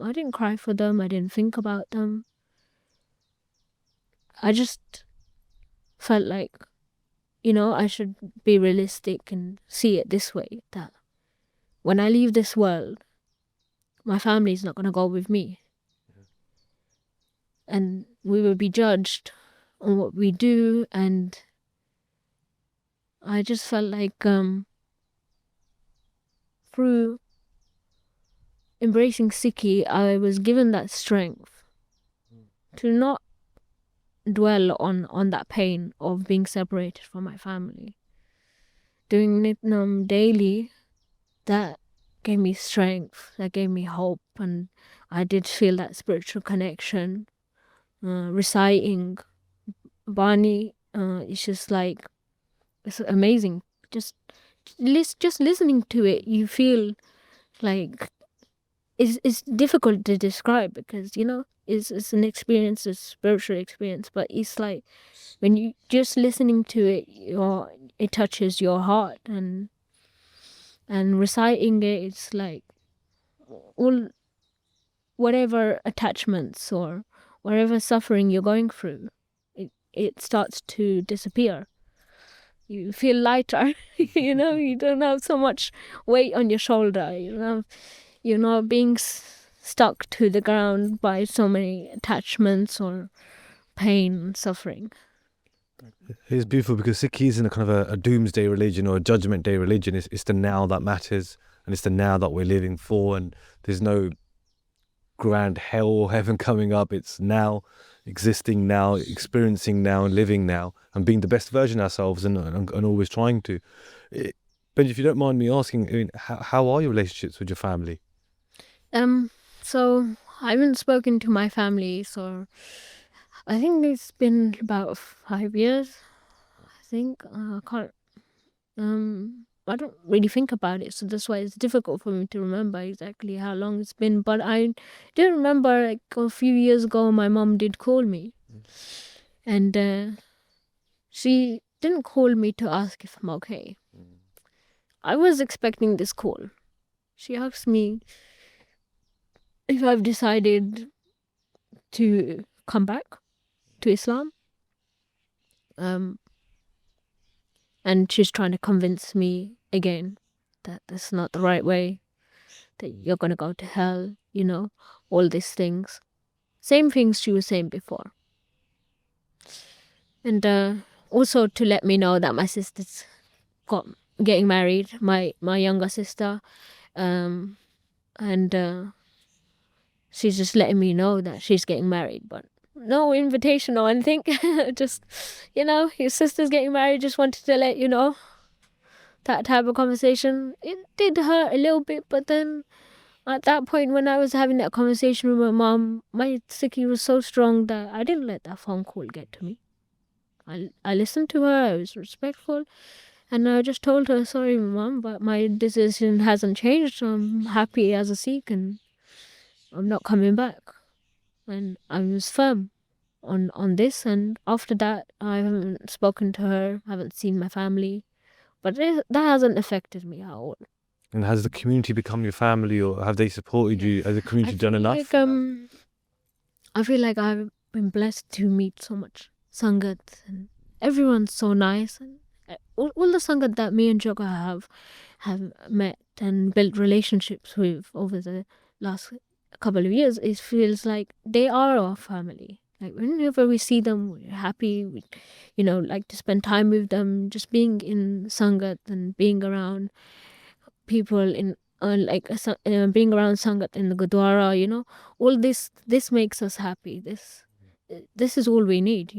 S1: I didn't cry for them. I didn't think about them. I just felt like, I should be realistic and see it this way, that when I leave this world, my family is not going to go with me. And we will be judged on what we do. And I just felt like through embracing Sikhi, I was given that strength to not dwell on that pain of being separated from my family. Doing nitnam daily, that gave me strength, that gave me hope, and I did feel that spiritual connection. Reciting Bani, it's just like, it's amazing. Just listening to it, you feel like it's difficult to describe, because it's an experience, a spiritual experience, but it's like when you just listening to it, it touches your heart, and reciting it, it's like all whatever attachments or whatever suffering you're going through, it starts to disappear. You feel lighter. You don't have so much weight on your shoulder. You're not being stuck to the ground by so many attachments or pain and suffering.
S3: It's beautiful, because Sikhi isn't a kind of a doomsday religion or a judgment day religion. It's the now that matters, and it's the now that we're living for, and there's no grand hell or heaven coming up. It's now, existing now, experiencing now, and living now, and being the best version of ourselves, and always trying to. Benji, if you don't mind me asking, how are your relationships with your family?
S1: So I haven't spoken to my family, so I think it's been about 5 years. I think I don't really think about it, so that's why it's difficult for me to remember exactly how long it's been. But I do remember, like, a few years ago, my mom did call me, and she didn't call me to ask if I'm okay. I was expecting this call. She asked me if I've decided to come back to Islam. And she's trying to convince me again that that's not the right way, that you're going to go to hell, all these things. Same things she was saying before. And also to let me know that my sister's getting married, my younger sister. And she's just letting me know that she's getting married, but no invitation or anything. Just, your sister's getting married, just wanted to let you know. That type of conversation. It did hurt a little bit, but then at that point when I was having that conversation with my mom, my Sikhi was so strong that I didn't let that phone call get to me. I listened to her, I was respectful, and I just told her, sorry mom, but my decision hasn't changed. I'm happy as a Sikh and I'm not coming back. And I was firm on this, and after that I haven't spoken to her, haven't seen my family, but that hasn't affected me at all.
S3: And has the community become your family, or have they supported you? Has the community done enough?
S1: I feel like I've been blessed to meet so much Sangat, and everyone's so nice, and all the Sangat that me and Joga have met and built relationships with over the last couple of years, it feels like they are our family. Like whenever we see them, we're happy. We, like to spend time with them. Just being in Sangat and being around people in being around Sangat in the Gurdwara. All this makes us happy. This is all we need.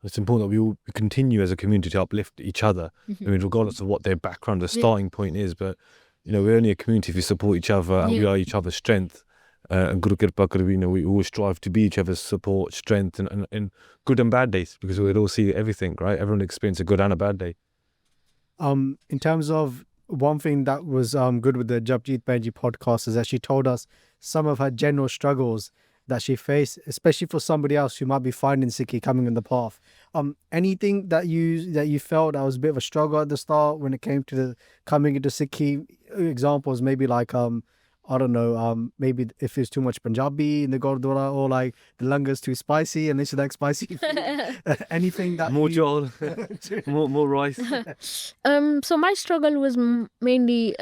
S3: It's important that we continue as a community to uplift each other. I mean, regardless of what their background, their starting point is, but we're only a community if we support each other and we are each other's strength. And Guru Kirpa Kar, we always strive to be each other's support, strength, and good and bad days, because we'd all see everything, right? Everyone experiences a good and a bad day.
S2: In terms of one thing that was good with the Japjit Benji podcast is that she told us some of her general struggles that she faced, especially for somebody else who might be finding Sikhi coming in the path. Anything that you felt that was a bit of a struggle at the start when it came to coming into Sikhi? Examples maybe like I don't know, maybe if it's too much Punjabi in the Gurdwara, or like the langar's too spicy and they should like spicy food. Anything that
S3: More jol, more rice.
S1: So my struggle was mainly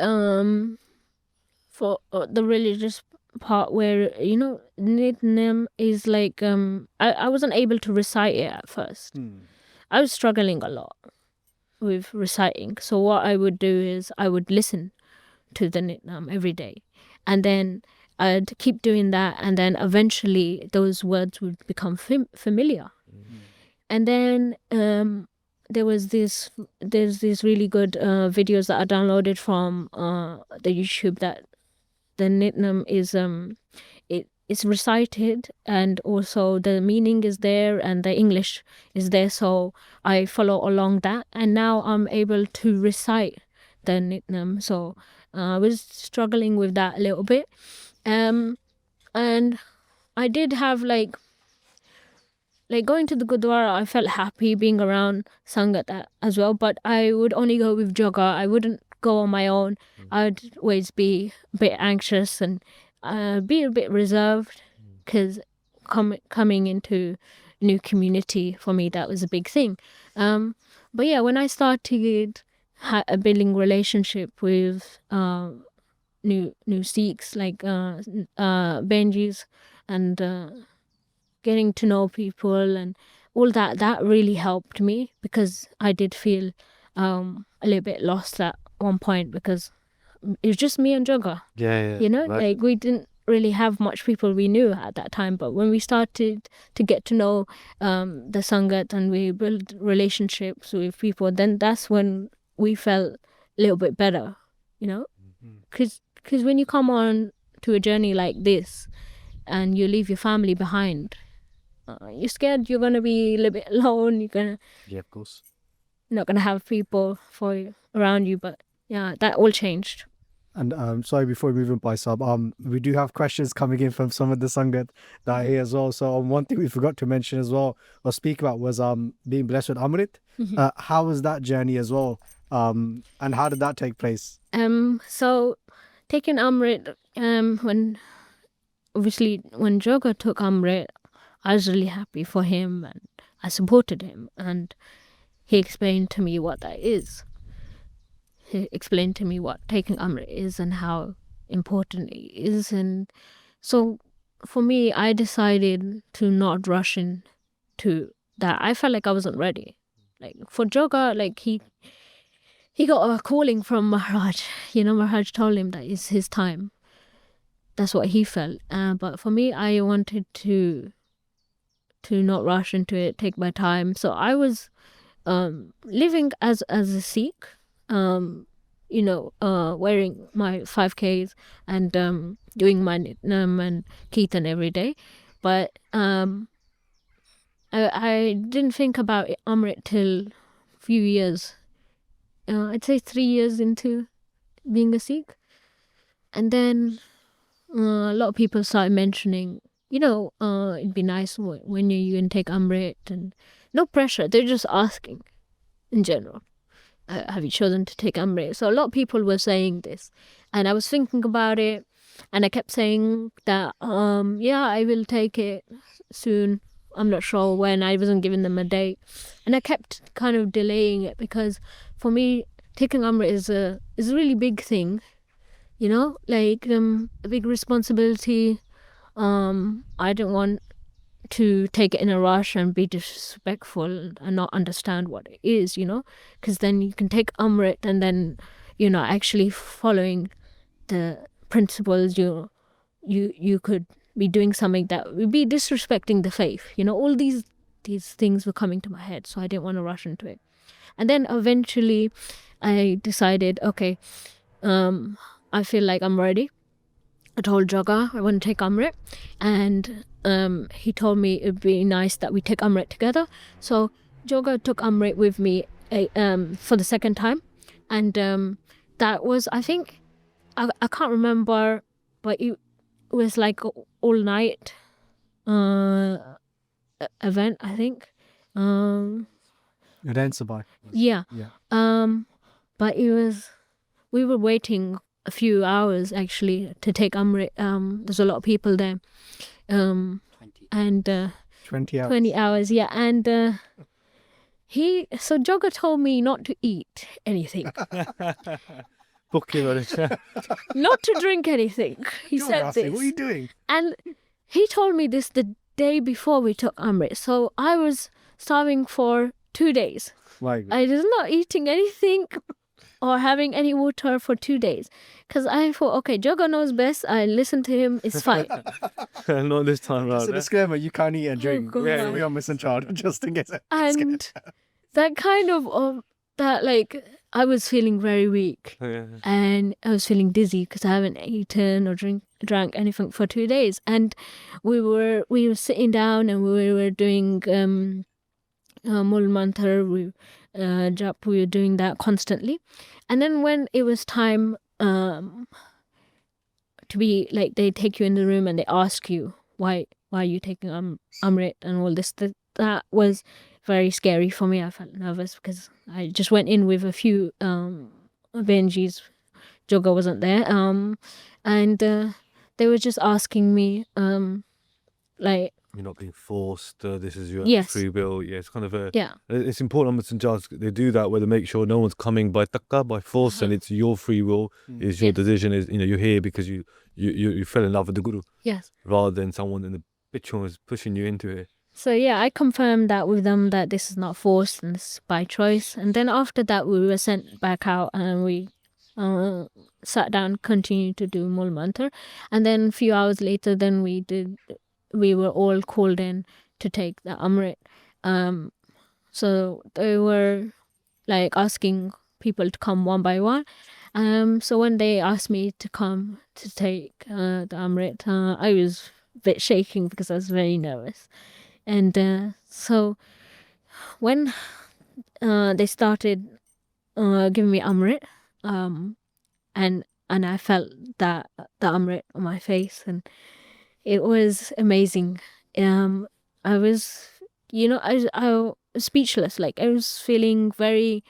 S1: for the religious part, where Nitnem is like I wasn't able to recite it at first. I was struggling a lot with reciting. So what I would do is I would listen to the Nitnem every day, and then I'd keep doing that, and then eventually those words would become familiar. And then there's these really good videos that I downloaded from the YouTube, that the Nitnem is it's recited, and also the meaning is there and the English is there, so I follow along that, and now I'm able to recite the Nitnem. So I was struggling with that a little bit, and I did have like going to the Gurdwara, I felt happy being around Sangat as well, but I would only go with Joga. I wouldn't go on my own. I'd always be a bit anxious and be a bit reserved, because coming into new community, for me, that was a big thing. But yeah, when I started building relationship with new Sikhs, like Benjis, and getting to know people and all that really helped me, because I did feel a little bit lost at one point, because it was just me and Joga. Like we didn't really have much people we knew at that time. But when we started to get to know the Sangat and we build relationships with people, then that's when we felt a little bit better, because when you come on to a journey like this and you leave your family behind, you're scared you're going to be a little bit alone.
S3: Of course.
S2: You're
S1: not going to have people for you, around you. But yeah, that all changed.
S2: And sorry, before we move on by sub, we do have questions coming in from some of the Sangat that are here as well. So one thing we forgot to mention as well, or speak about, was being blessed with Amrit. How was that journey as well? And how did that take place?
S1: So taking Amrit, when Joga took Amrit, I was really happy for him and I supported him, and he explained to me what that is. He explained to me what taking Amrit is and how important it is. And so for me, I decided to not rush into that. I felt like I wasn't ready. Like for Joga, like he got a calling from Maharaj. Maharaj told him that it's his time. That's what he felt. But for me, I wanted to not rush into it, take my time. So I was living as a Sikh, wearing my 5Ks and doing my Nitnem and Kirtan every day. But I didn't think about Amrit till a few years. I'd say 3 years into being a Sikh. And then a lot of people started mentioning, it'd be nice when you can take Amrit, and no pressure. They're just asking in general. Have you chosen to take Amrit? So a lot of people were saying this, and I was thinking about it, and I kept saying that, I will take it soon. I'm not sure when. I wasn't giving them a date, and I kept kind of delaying it, because for me, taking Amrit is a really big thing, like a big responsibility. I don't want to take it in a rush and be disrespectful and not understand what it is, because then you can take Amrit and then, actually following the principles, you could be doing something that would be disrespecting the faith. All these things were coming to my head, so I didn't want to rush into it. And then eventually I decided, okay, I feel like I'm ready. I told Joga I want to take Amrit, and he told me it'd be nice that we take Amrit together. So Joga took Amrit with me for the second time, and that was, I think, I can't remember, but it was like all night event, I think.
S2: It ends by.
S1: Yeah. But we were waiting a few hours actually to take Amrit. There's a lot of people there.
S4: 20.
S1: And
S2: 20 hours.
S1: 20 hours, yeah. And so Joga told me not to eat anything,
S3: Book him on it.
S1: not to drink anything. He said
S2: Joga,
S1: this.
S2: what are you doing?
S1: And he told me this the day before we took Amrit. So I was starving for 2 days.
S2: Like,
S1: I was not eating anything or having any water for 2 days. Because I thought, okay, Joga knows best. I listen to him. It's fine.
S3: Not this time
S2: just a
S3: round.
S2: disclaimer, you can't eat and drink.
S1: God.
S2: Yeah, we are missing child, just in case.
S1: And that kind of that, like, I was feeling very weak.
S3: Yeah.
S1: And I was feeling dizzy because I haven't eaten or drank anything for 2 days. And we were sitting down and we were doing Mul Mantar, Jap, we were doing that constantly. And then when it was time to be, like, they take you in the room and they ask you why are you taking Amrit and all this, that was very scary for me. I felt nervous because I just went in with a few Benjis. Joga wasn't there. And they were just asking me, like,
S3: You're not being forced. This is your
S1: Yes.
S3: free will. Yeah, it's kind of a.
S1: yeah,
S3: It's important. Muslim judges, they do that where they make sure no one's coming by takka, by force, and it's your free will. Is your
S1: Yes.
S3: decision. Is you're here because you fell in love with the guru
S1: yes.
S3: rather than someone in the picture was pushing you into it.
S1: So yeah, I confirmed that with them that this is not forced and it's by choice. And then after that, we were sent back out and we sat down, continued to do Mul Mantar. And then a few hours later, then we were all called in to take the Amrit. So they were like asking people to come one by one. So when they asked me to come to take the Amrit, I was a bit shaking because I was very nervous. And so when they started giving me Amrit, and I felt that the Amrit on my face, and it was amazing. I was, I was speechless. Like, I was feeling very.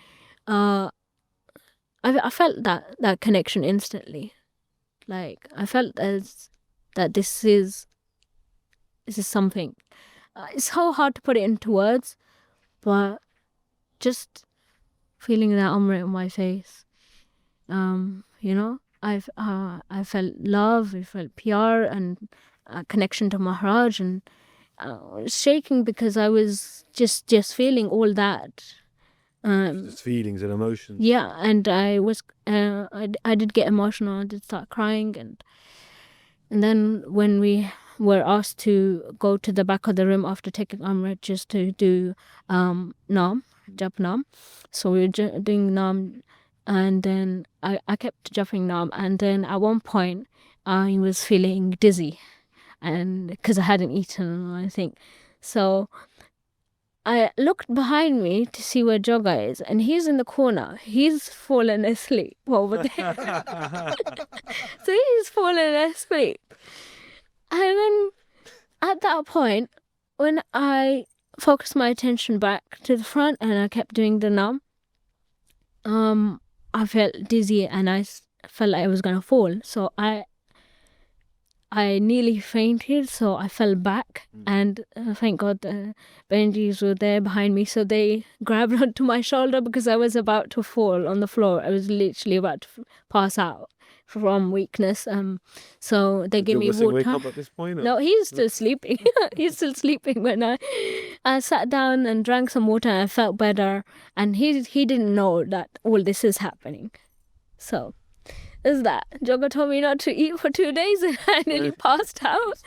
S1: I felt that connection instantly. Like, I felt that this is something. It's so hard to put it into words, but just feeling that Amrit on my face, I felt love, I felt pure and connection to Maharaj, and I was shaking because I was just feeling all that.
S3: Just feelings and emotions.
S1: Yeah, and I was, I did get emotional. I did start crying, and then when we were asked to go to the back of the room after taking Amrit just to do Naam, Jap Naam. So we were doing Naam, and then I kept jumping Naam, and then at one point I was feeling dizzy, and because I hadn't eaten, I think. So I looked behind me to see where Joga is, and he's in the corner. He's fallen asleep over there. So he's fallen asleep. And then at that point, when I focused my attention back to the front and I kept doing the Naam, I felt dizzy and I felt like I was going to fall. So I nearly fainted, so I fell back, and thank God the Benjis were there behind me, so they grabbed onto my shoulder because I was about to fall on the floor. I was literally about to pass out from weakness. So they gave me
S3: Joga Singh
S1: water.
S3: wake up at this point?
S1: No, he's still sleeping. He's still sleeping when I sat down and drank some water and I felt better. And he didn't know that all this is happening. So is that. Joga told me not to eat for 2 days and I nearly passed out.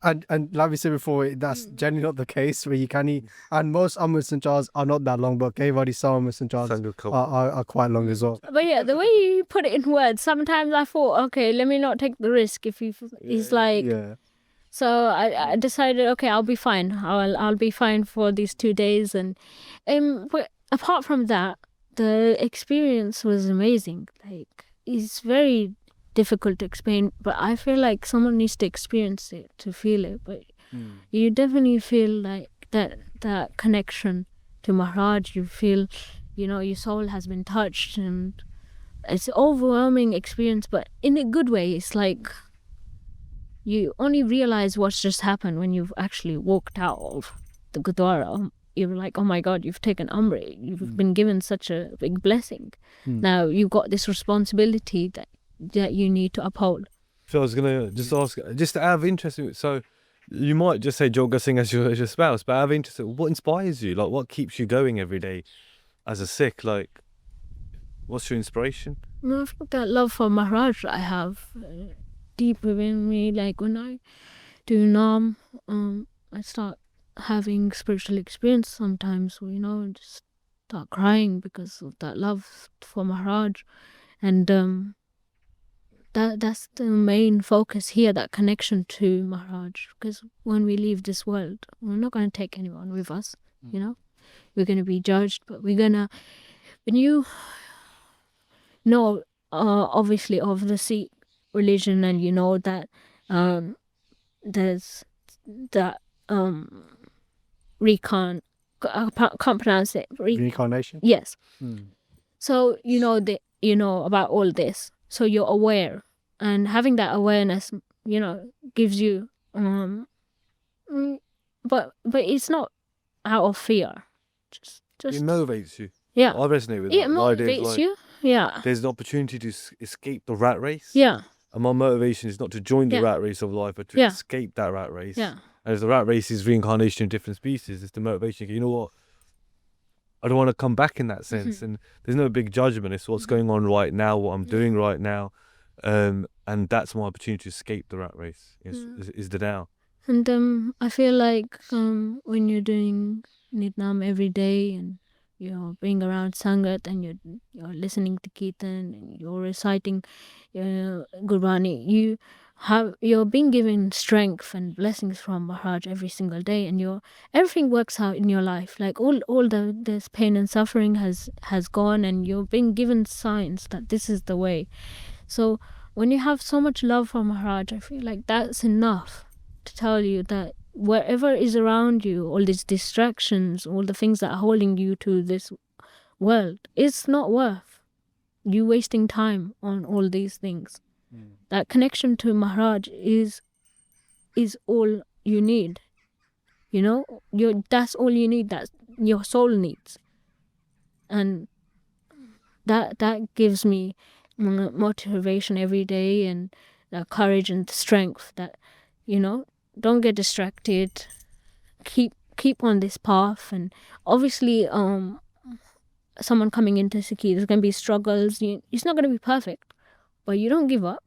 S2: And like we said before, that's generally not the case where you can eat. And most Amrit and Jars are not that long, but Kevadi some Amrit and Jars are quite long as well.
S1: But yeah, the way you put it in words, sometimes I thought, okay, let me not take the risk. If he's like,
S2: Yeah.
S1: so I decided, okay, I'll be fine. I'll be fine for these 2 days. And but apart from that, the experience was amazing. Like, it's very difficult to explain, but I feel like someone needs to experience it to feel it. But you definitely feel like that connection to Maharaj. You feel, your soul has been touched, and it's an overwhelming experience, but in a good way. It's like you only realize what's just happened when you've actually walked out of the Gurdwara. You're like, oh my God, you've taken Amrit. You've been given such a big blessing. Now you've got this responsibility that you need to uphold.
S3: So I was gonna just ask, just out of interest, so you might just say Joga Singh as your spouse, but out of interest, what inspires you? Like, what keeps you going every day as a Sikh? Like, what's your inspiration?
S1: I think that love for Maharaj I have deep within me. Like when I do Naam, I start having spiritual experience sometimes, just start crying because of that love for Maharaj. And that's the main focus here, that connection to Maharaj. Because when we leave this world, we're not going to take anyone with us, We're going to be judged, but we're going to... When you know, obviously, of the Sikh religion, and you know that there's that... I can't pronounce it.
S2: Reincarnation?
S1: Yes. So you know about all this. So you're aware, and having that awareness, gives you. But it's not out of fear. Just
S3: It motivates you.
S1: Yeah.
S3: I resonate with
S1: It
S3: that. The idea is
S1: motivates
S3: like,
S1: you. Yeah.
S3: there's an opportunity to escape the rat race.
S1: Yeah.
S3: And my motivation is not to join the
S1: Yeah.
S3: rat race of life, but to
S1: Yeah.
S3: escape that rat race.
S1: Yeah.
S3: And if the rat race is reincarnation of different species, it's the motivation. You know what? I don't want to come back in that sense. And there's no big judgment. It's what's going on right now, what I'm doing right now. And that's my opportunity to escape the rat race, is the now.
S1: And I feel like when you're doing Naam every day, and you're being around Sangat, and you're listening to Kirtan, and you're reciting Gurbani, you're being given strength and blessings from Maharaj every single day, and everything works out in your life. Like all this pain and suffering has gone, and you're being given signs that this is the way. So when you have so much love for Maharaj, I feel like that's enough to tell you that wherever is around you, all these distractions, all the things that are holding you to this world, it's not worth you wasting time on all these things. That connection to Maharaj is all you need. That's all you need, that your soul needs. And that gives me motivation every day, and the courage and the strength that, don't get distracted. Keep on this path. And obviously, someone coming into Sikhi, there's going to be struggles. It's not going to be perfect, but you don't give up.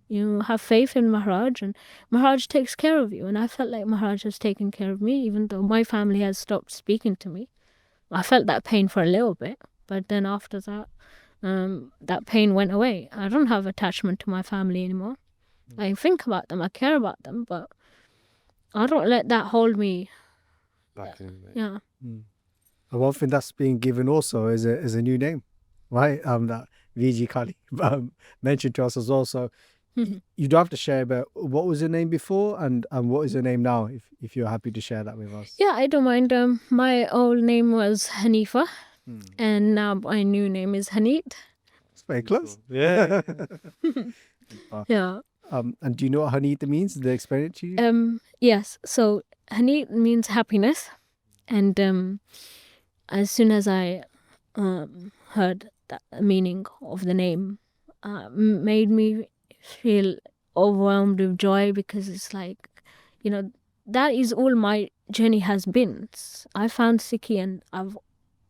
S1: You have faith in Maharaj, and Maharaj takes care of you. And I felt like Maharaj has taken care of me, even though my family has stopped speaking to me. I felt that pain for a little bit, but then after that, that pain went away. I don't have attachment to my family anymore. I think about them, I care about them, but I don't let that hold me
S3: Back in.
S1: Yeah.
S2: And one thing that's being given also is a new name, right? That VG Kali mentioned to us as well. So you don't have to share, but what was your name before, and what is your name now, if you're happy to share that with us?
S1: Yeah, I don't mind. My old name was Hanifa, and now my new name is Haneet.
S2: It's very close.
S3: Yeah.
S1: Yeah.
S2: And do you know what Haneet means? Did they explain it to you?
S1: Yes. So Haneet means happiness, and as soon as I heard that meaning of the name, made me feel overwhelmed with joy, because it's like, that is all my journey has been. I found Sikhi and I've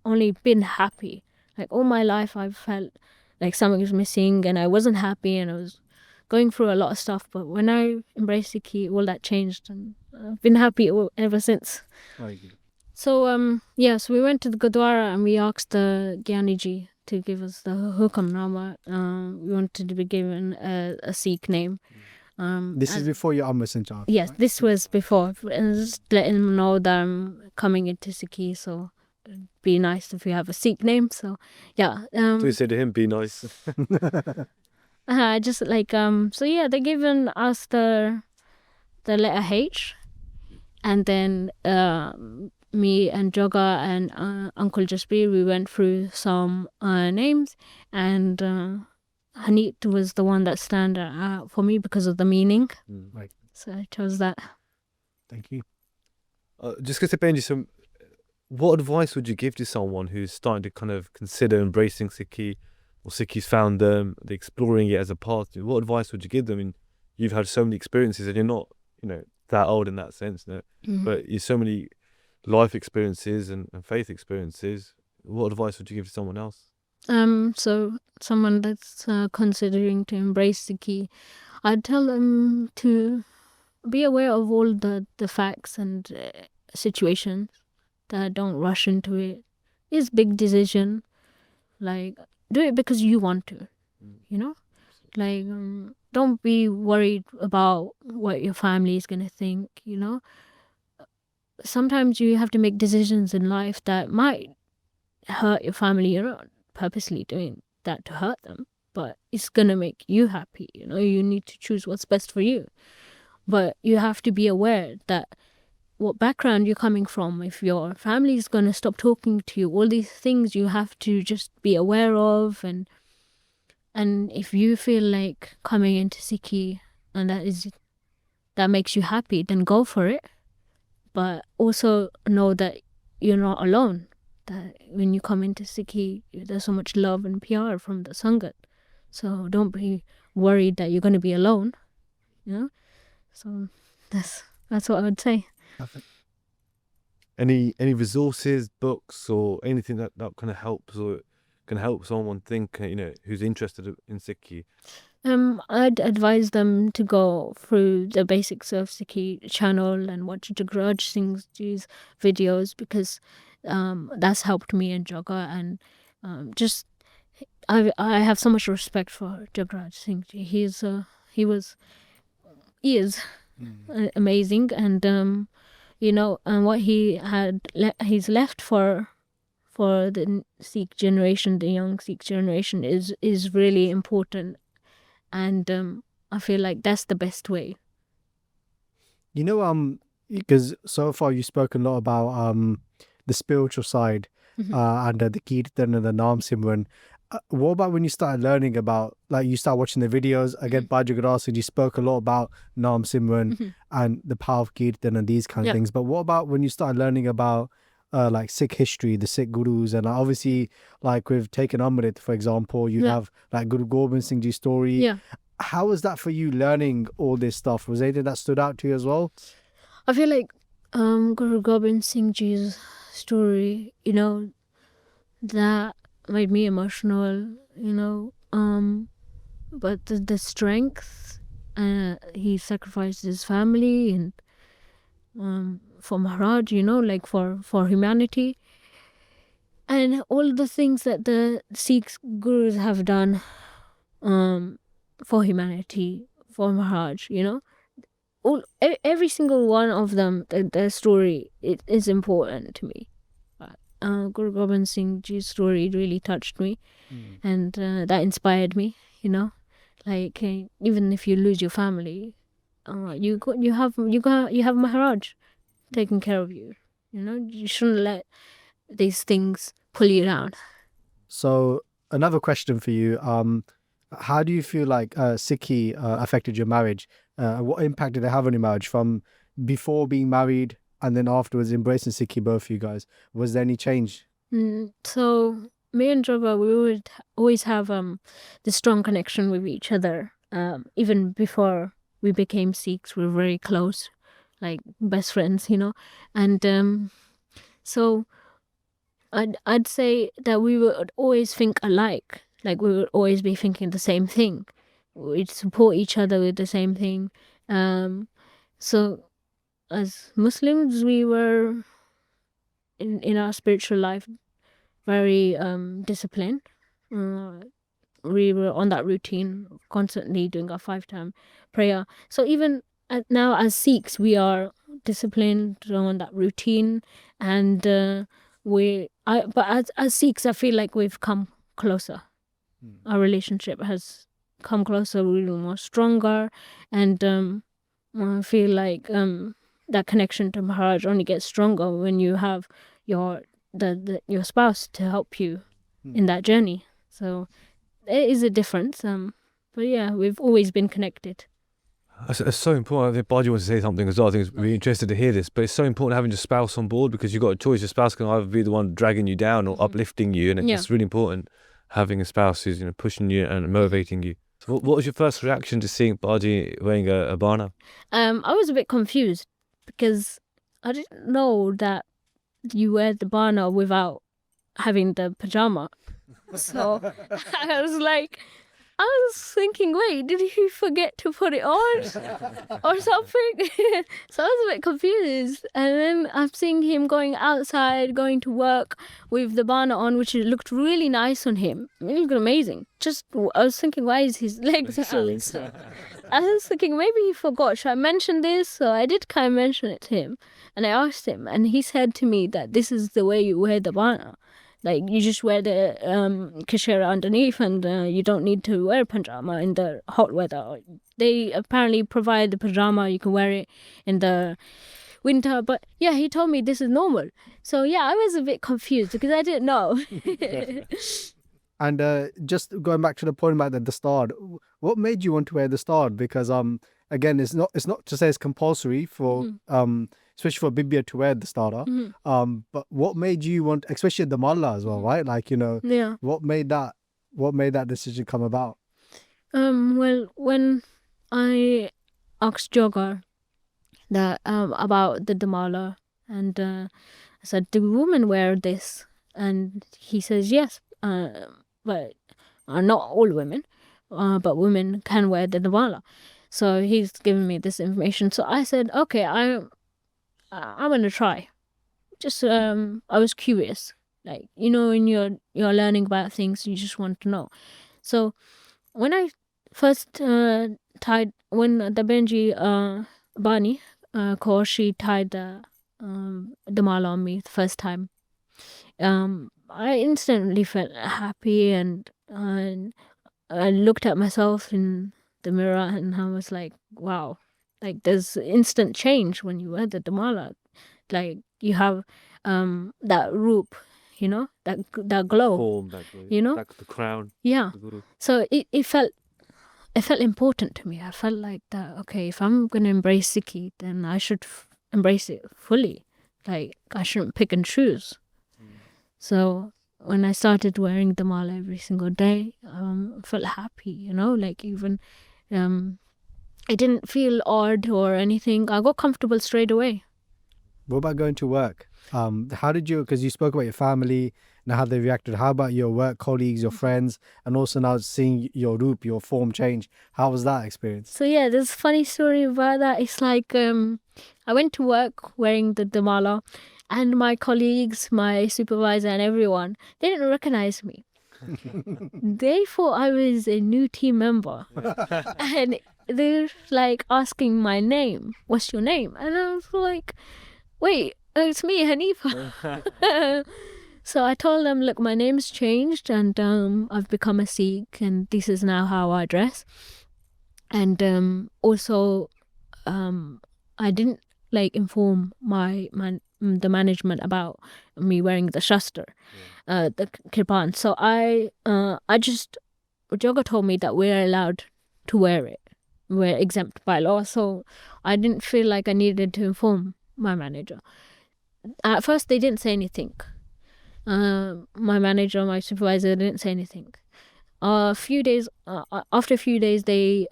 S1: only been happy. Like all my life I've felt like something was missing and I wasn't happy and I was going through a lot of stuff. But when I embraced Sikhi, all that changed and I've been happy ever since. So so we went to the Gurdwara and we asked the Gyani Ji to give us the Hukamnama. We wanted to be given a Sikh name.
S2: This is before your Amrit Sanchar.
S1: Yes,
S2: right?
S1: this was before. And just letting them know that I'm coming into Sikhi, so it'd be nice if we have a Sikh name. So yeah.
S3: So you said to him, be nice.
S1: Just like so yeah, they given us the letter H, and then me and Joga and Uncle Jasbir, we went through some names, and Haneet was the one that stand out for me because of the meaning.
S2: Right.
S1: So I chose that.
S2: Thank you.
S3: Just because Benji, what advice would you give to someone who's starting to kind of consider embracing Sikhi, or Sikhis found them, they're exploring it as a path? What advice would you give them? I mean, you've had so many experiences and you're not, that old in that sense, but you've so many life experiences and faith experiences. What advice would you give to someone else?
S1: So someone that's considering to embrace Sikhi, I'd tell them to be aware of all the facts and situations, that don't rush into it. It's a big decision. Like, do it because you want to, Like, don't be worried about what your family is going to think, Sometimes you have to make decisions in life that might hurt your family. You're not purposely doing that to hurt them, but it's going to make you happy, You need to choose what's best for you. But you have to be aware that what background you're coming from, if your family is going to stop talking to you, all these things you have to just be aware of. And if you feel like coming into Sikhi and that makes you happy, then go for it. But also know that you're not alone. That when you come into Sikhi, there's so much love and PR from the Sangat. So don't be worried that you're going to be alone. So that's what I would say.
S2: Perfect.
S3: Any resources, books, or anything that kind of helps or can help someone think, who's interested in Sikhi?
S1: I'd advise them to go through the basics of Sikhi channel and watch Joga Singh's videos, because that's helped me and Joga, and I have so much respect for Joga Singh. He is amazing, and and what he's left for the Sikh generation, the young Sikh generation, is really important. And I feel like that's the best way.
S2: Because so far you spoke a lot about the spiritual side and the Kirtan and the Naam Simran. What about when you started learning about, like, you start watching the videos again by Joga Singh, you spoke a lot about Naam Simran and the power of Kirtan and these kind of things. But what about when you started learning about like Sikh history, the Sikh gurus, and obviously, like, we've taken Amrit, for example, you have like Guru Gobind Singh Ji's story.
S1: Yeah.
S2: How was that for you, learning all this stuff? Was anything that stood out to you as well?
S1: I feel like Guru Gobind Singh Ji's story, that made me emotional, but the strength, he sacrificed his family and for Maharaj, like for humanity, and all the things that the Sikh gurus have done for humanity, for Maharaj, every single one of them, their story, it is important to me. Guru Gobind Singh Ji's story really touched me, and that inspired me. Like, even if you lose your family, you have Maharaj taking care of you. You shouldn't let these things pull you down.
S2: So another question for you: how do you feel like Sikhi affected your marriage? What impact did it have on your marriage, from before being married and then afterwards embracing Sikhi, both of you guys? Was there any change?
S1: So me and Joga, we would always have this strong connection with each other. Even before we became Sikhs, we were very close, like best friends, And so I'd say that we would always think alike. Like we would always be thinking the same thing. We'd support each other with the same thing. So as Muslims, we were in our spiritual life very disciplined. We were on that routine, constantly doing our 5-time prayer. So even now as Sikhs, we are disciplined on that routine, and but as Sikhs, I feel like we've come closer. Our relationship has come closer, we're more stronger, and I feel like that connection to Maharaj only gets stronger when you have your spouse to help you in that journey. So there is a difference, but yeah, we've always been connected.
S3: It's so important. I think Baji wants to say something as well. I think it's really interested to hear this, but it's so important having your spouse on board, because you've got a choice. Your spouse can either be the one dragging you down or uplifting you, and it's really important having a spouse who's pushing you and motivating you. So what was your first reaction to seeing Baji wearing a Bana?
S1: I was a bit confused because I didn't know that you wear the Bana without having the pajama. So I was thinking, wait, did he forget to put it on or something? So I was a bit confused. And then I'm seeing him going outside, going to work with the Bana on, which looked really nice on him. It looked amazing. I was thinking, why is his legs so? I was thinking, maybe he forgot. Should I mention this? So I did kind of mention it to him. And I asked him, and he said to me that this is the way you wear the Bana. Like, you just wear the kashira underneath, and you don't need to wear pajama in the hot weather. They apparently provide the pajama, you can wear it in the winter. But yeah, he told me this is normal. So yeah, I was a bit confused because I didn't know.
S2: And just going back to the point about the dastaar, what made you want to wear the dastaar? Because again, it's not to say it's compulsory for especially for Bibia to wear the dastaar. But what made you want, especially the Malla as well, right? Like,
S1: Yeah.
S2: what made that decision come about?
S1: Well, when I asked Joga that about the Damala, and I said, do women wear this? And he says yes, but not all women, but women can wear the Damala. So he's given me this information. So I said, okay, I'm gonna try. Just I was curious, like, when you're learning about things, you just want to know. So when I first when the Benji Bani Kaur, she tied the mala on me the first time, I instantly felt happy, and I looked at myself in the mirror, and I was like, wow, like there's instant change when you wear the damala. Like you have that roop, that glow.
S3: Form, that glow. Like the crown.
S1: Yeah.
S3: The guru.
S1: So it felt important to me. I felt like that, okay, if I'm going to embrace Sikhi, then I should embrace it fully. Like, I shouldn't pick and choose. So when I started wearing the mala every single day, I felt happy, like even it didn't feel odd or anything. I got comfortable straight away.
S2: What about going to work? How did you, because you spoke about your family and how they reacted, how about your work colleagues, your friends, and also now seeing your roop, your form change? How was that experience?
S1: So yeah, there's a funny story about that. It's like I went to work wearing the mala, and my colleagues, my supervisor and everyone, they didn't recognize me. They thought I was a new team member. And they're like asking my name. What's your name? And I was like, wait, it's me, Hanifa. So I told them, look, my name's changed, and I've become a Sikh, and this is now how I dress. And also I didn't inform the management about me wearing the shastar, the kirpan. So Joga told me that we're allowed to wear it. We're exempt by law. So I didn't feel like I needed to inform my manager. At first, they didn't say anything. my manager, my supervisor didn't say anything. After a few days, they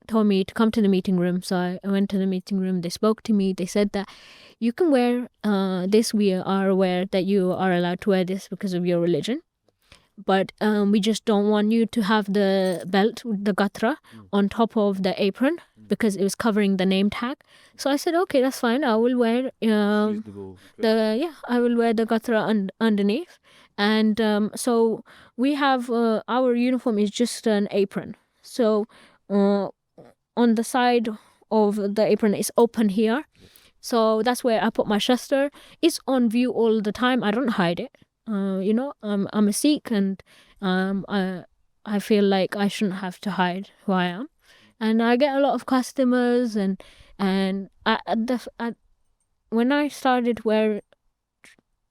S1: told me to come to the meeting room. So I went to the meeting room. They spoke to me. They said that you can wear this. We are aware that you are allowed to wear this because of your religion. But we just don't want you to have the belt, the gatra, on top of the apron because it was covering the name tag. So I said, okay, that's fine. I will wear I will wear the gatra underneath. And so we have our uniform is just an apron. So on the side of the apron is open here. So that's where I put my shastra. It's on view all the time. I don't hide it. I'm a Sikh, and I feel like I shouldn't have to hide who I am. And I get a lot of customers, and when I started wearing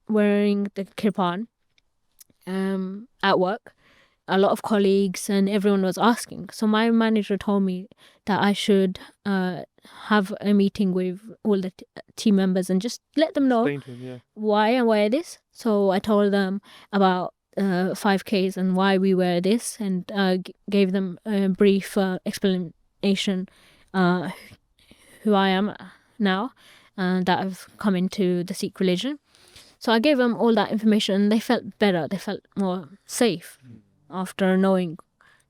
S1: the kirpan at work, a lot of colleagues and everyone was asking. So my manager told me that I should have a meeting with all the team members and just let them know why I wear this. So I told them about 5Ks and why we wear this, and gave them a brief explanation who I am now, that I've come into the Sikh religion. So I gave them all that information, and they felt better. They felt more safe after knowing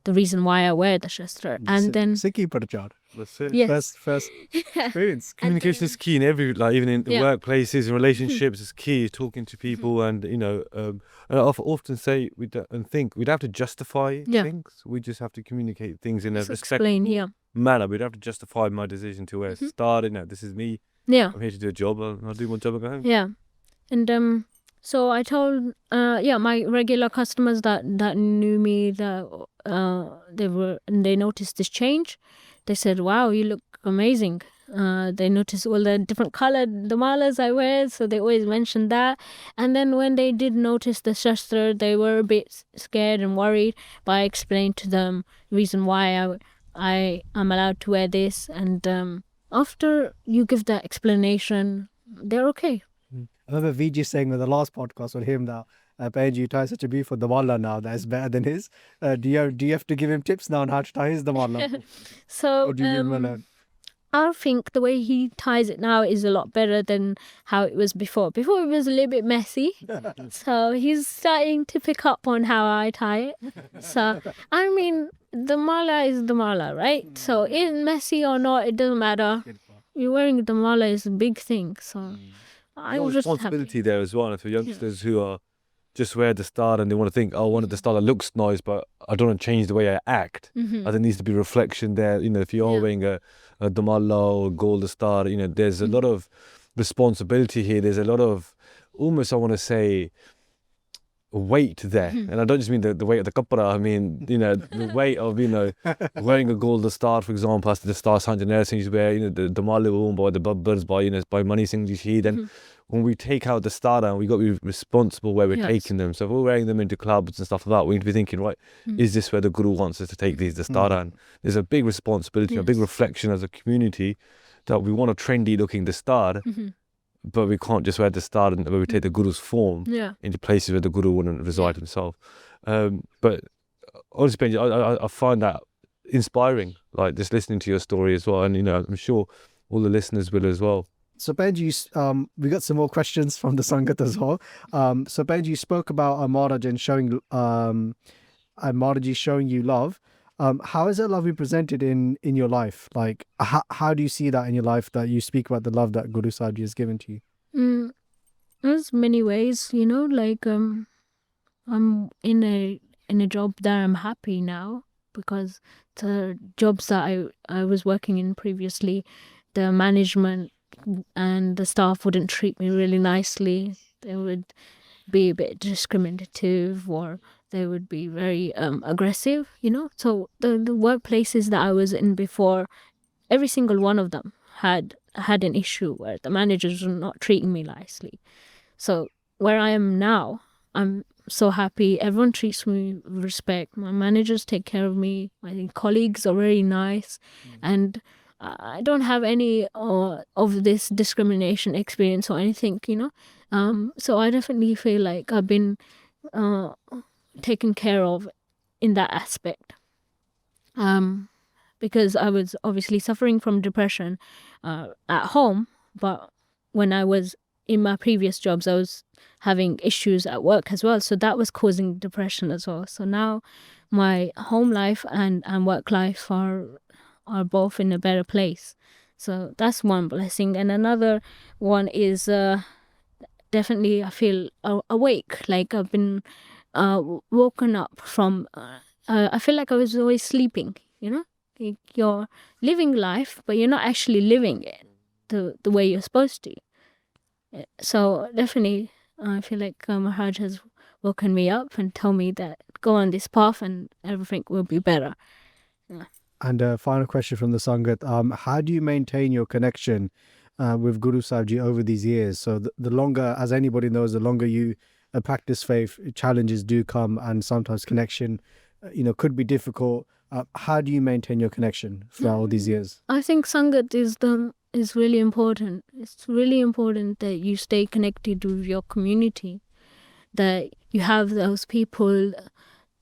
S1: the reason why I wear the shastra. And then
S2: Sikhi prachar.
S3: That's it.
S1: yes,
S2: First experience.
S3: Communication is key in every, like even in workplaces and relationships. It's key talking to people, and and I often say we'd have to justify things. We just have to communicate things in a respectful manner. We'd have to justify my decision to wear a star. This is me.
S1: Yeah,
S3: I'm here to do a job. I'll do my job and go home.
S1: yeah, and so I told my regular customers that knew me, that they noticed this change. They said, wow, you look amazing. They noticed all the different colored the malas I wear, so they always mentioned that. And then when they did notice the shastra, they were a bit scared and worried, but I explained to them the reason why I am allowed to wear this. And after you give that explanation, they're okay.
S2: I remember VG saying on the last podcast with him that Benji ties such a beautiful damala now that is better than his. Do you have to give him tips now on how to tie his damala?
S1: So
S2: Or do you leave him alone?
S1: I think the way he ties it now is a lot better than how it was before. Before it was a little bit messy. So he's starting to pick up on how I tie it. So, I mean, the mala is the mala, right? So it's messy or not, it doesn't matter. You're wearing the mala is a big thing. So I'm
S3: There's
S1: just
S3: responsibility
S1: happy.
S3: there as well. And for youngsters who are just wear the star and they want to think, oh, I want the star that looks nice, but I don't want to change the way I act. I think there needs to be reflection there. If you are wearing a damala or gold star, there's a lot of responsibility here. There's a lot of almost, I want to say, weight there. And I don't just mean the weight of the kapra. I mean, the weight of, wearing a gold star, for example, as the star Sanjaner Singh's wear, the damala worn by the babbars, by Mani Singh Ji Shaheed. And when we take out the star down, we got to be responsible where we're taking them. So if we're wearing them into clubs and stuff like that, we need to be thinking, right, is this where the Guru wants us to take the star down? There's a big responsibility, a big reflection as a community that we want a trendy looking the star, but we can't just wear the star and where we take the Guru's form into places where the Guru wouldn't reside himself. But honestly, Benji, I find that inspiring, like just listening to your story as well. And, I'm sure all the listeners will as well.
S2: So Benji, we got some more questions from the Sangat as well. So Benji, you spoke about Maharaj and Maharaj showing you love. How is that love been presented in your life? Like, how do you see that in your life, that you speak about the love that Guru Sahib Ji has given to you?
S1: There's many ways, like I'm in a job that I'm happy now, because the jobs that I was working in previously, the management and the staff wouldn't treat me really nicely. They would be a bit discriminative, or they would be very aggressive, So the workplaces that I was in before, every single one of them had an issue where the managers were not treating me nicely. So where I am now, I'm so happy. Everyone treats me with respect. My managers take care of me. My colleagues are very nice. And I don't have any of this discrimination experience or anything, so I definitely feel like I've been taken care of in that aspect, because I was obviously suffering from depression at home, but when I was in my previous jobs I was having issues at work as well, so that was causing depression as well. So now my home life and work life are both in a better place, so that's one blessing. And another one is definitely I feel awake, like I've been woken up from I feel like I was always sleeping, like you're living life but you're not actually living it the way you're supposed to. So definitely I feel like Maharaj has woken me up and told me that go on this path and everything will be better.
S2: And a final question from the Sangat. How do you maintain your connection with Guru Sahib Ji over these years? So the longer, as anybody knows, the longer you practice faith, challenges do come, and sometimes connection, could be difficult. How do you maintain your connection throughout all these years?
S1: I think Sangat is really important. It's really important that you stay connected with your community, that you have those people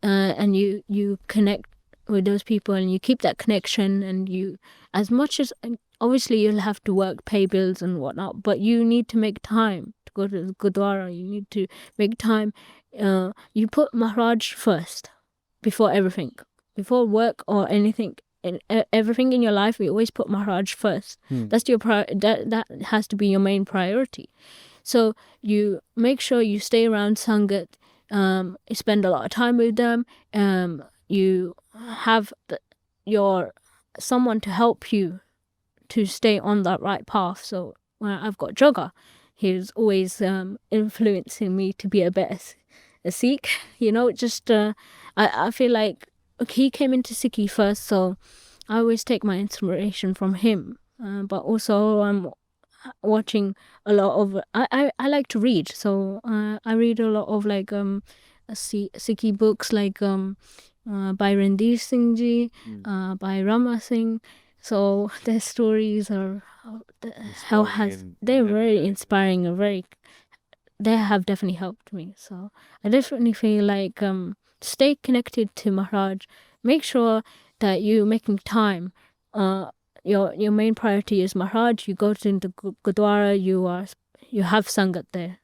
S1: and you connect with those people and you keep that connection, and you, as much as obviously you'll have to work, pay bills and whatnot, but you need to make time to go to the Gurdwara. You need to make time. You put Maharaj first before everything, before work or anything. In everything in your life, we always put Maharaj first. That's your that has to be your main priority. So you make sure you stay around Sangat, you spend a lot of time with them, you have your someone to help you to stay on that right path. So when I've got Joga, he's always influencing me to be a better Sikh. Just I feel like he came into Sikhi first, so I always take my inspiration from him. But also I'm watching a lot of I like to read, so I read a lot of like Sikhi books, like by Randir Singh ji, by Rama Singh. So their stories are they're very inspiring and they have definitely helped me. So I definitely feel like stay connected to Maharaj. Make sure that you're making time. Your main priority is Maharaj. You go to the Gurdwara, you have Sangat there.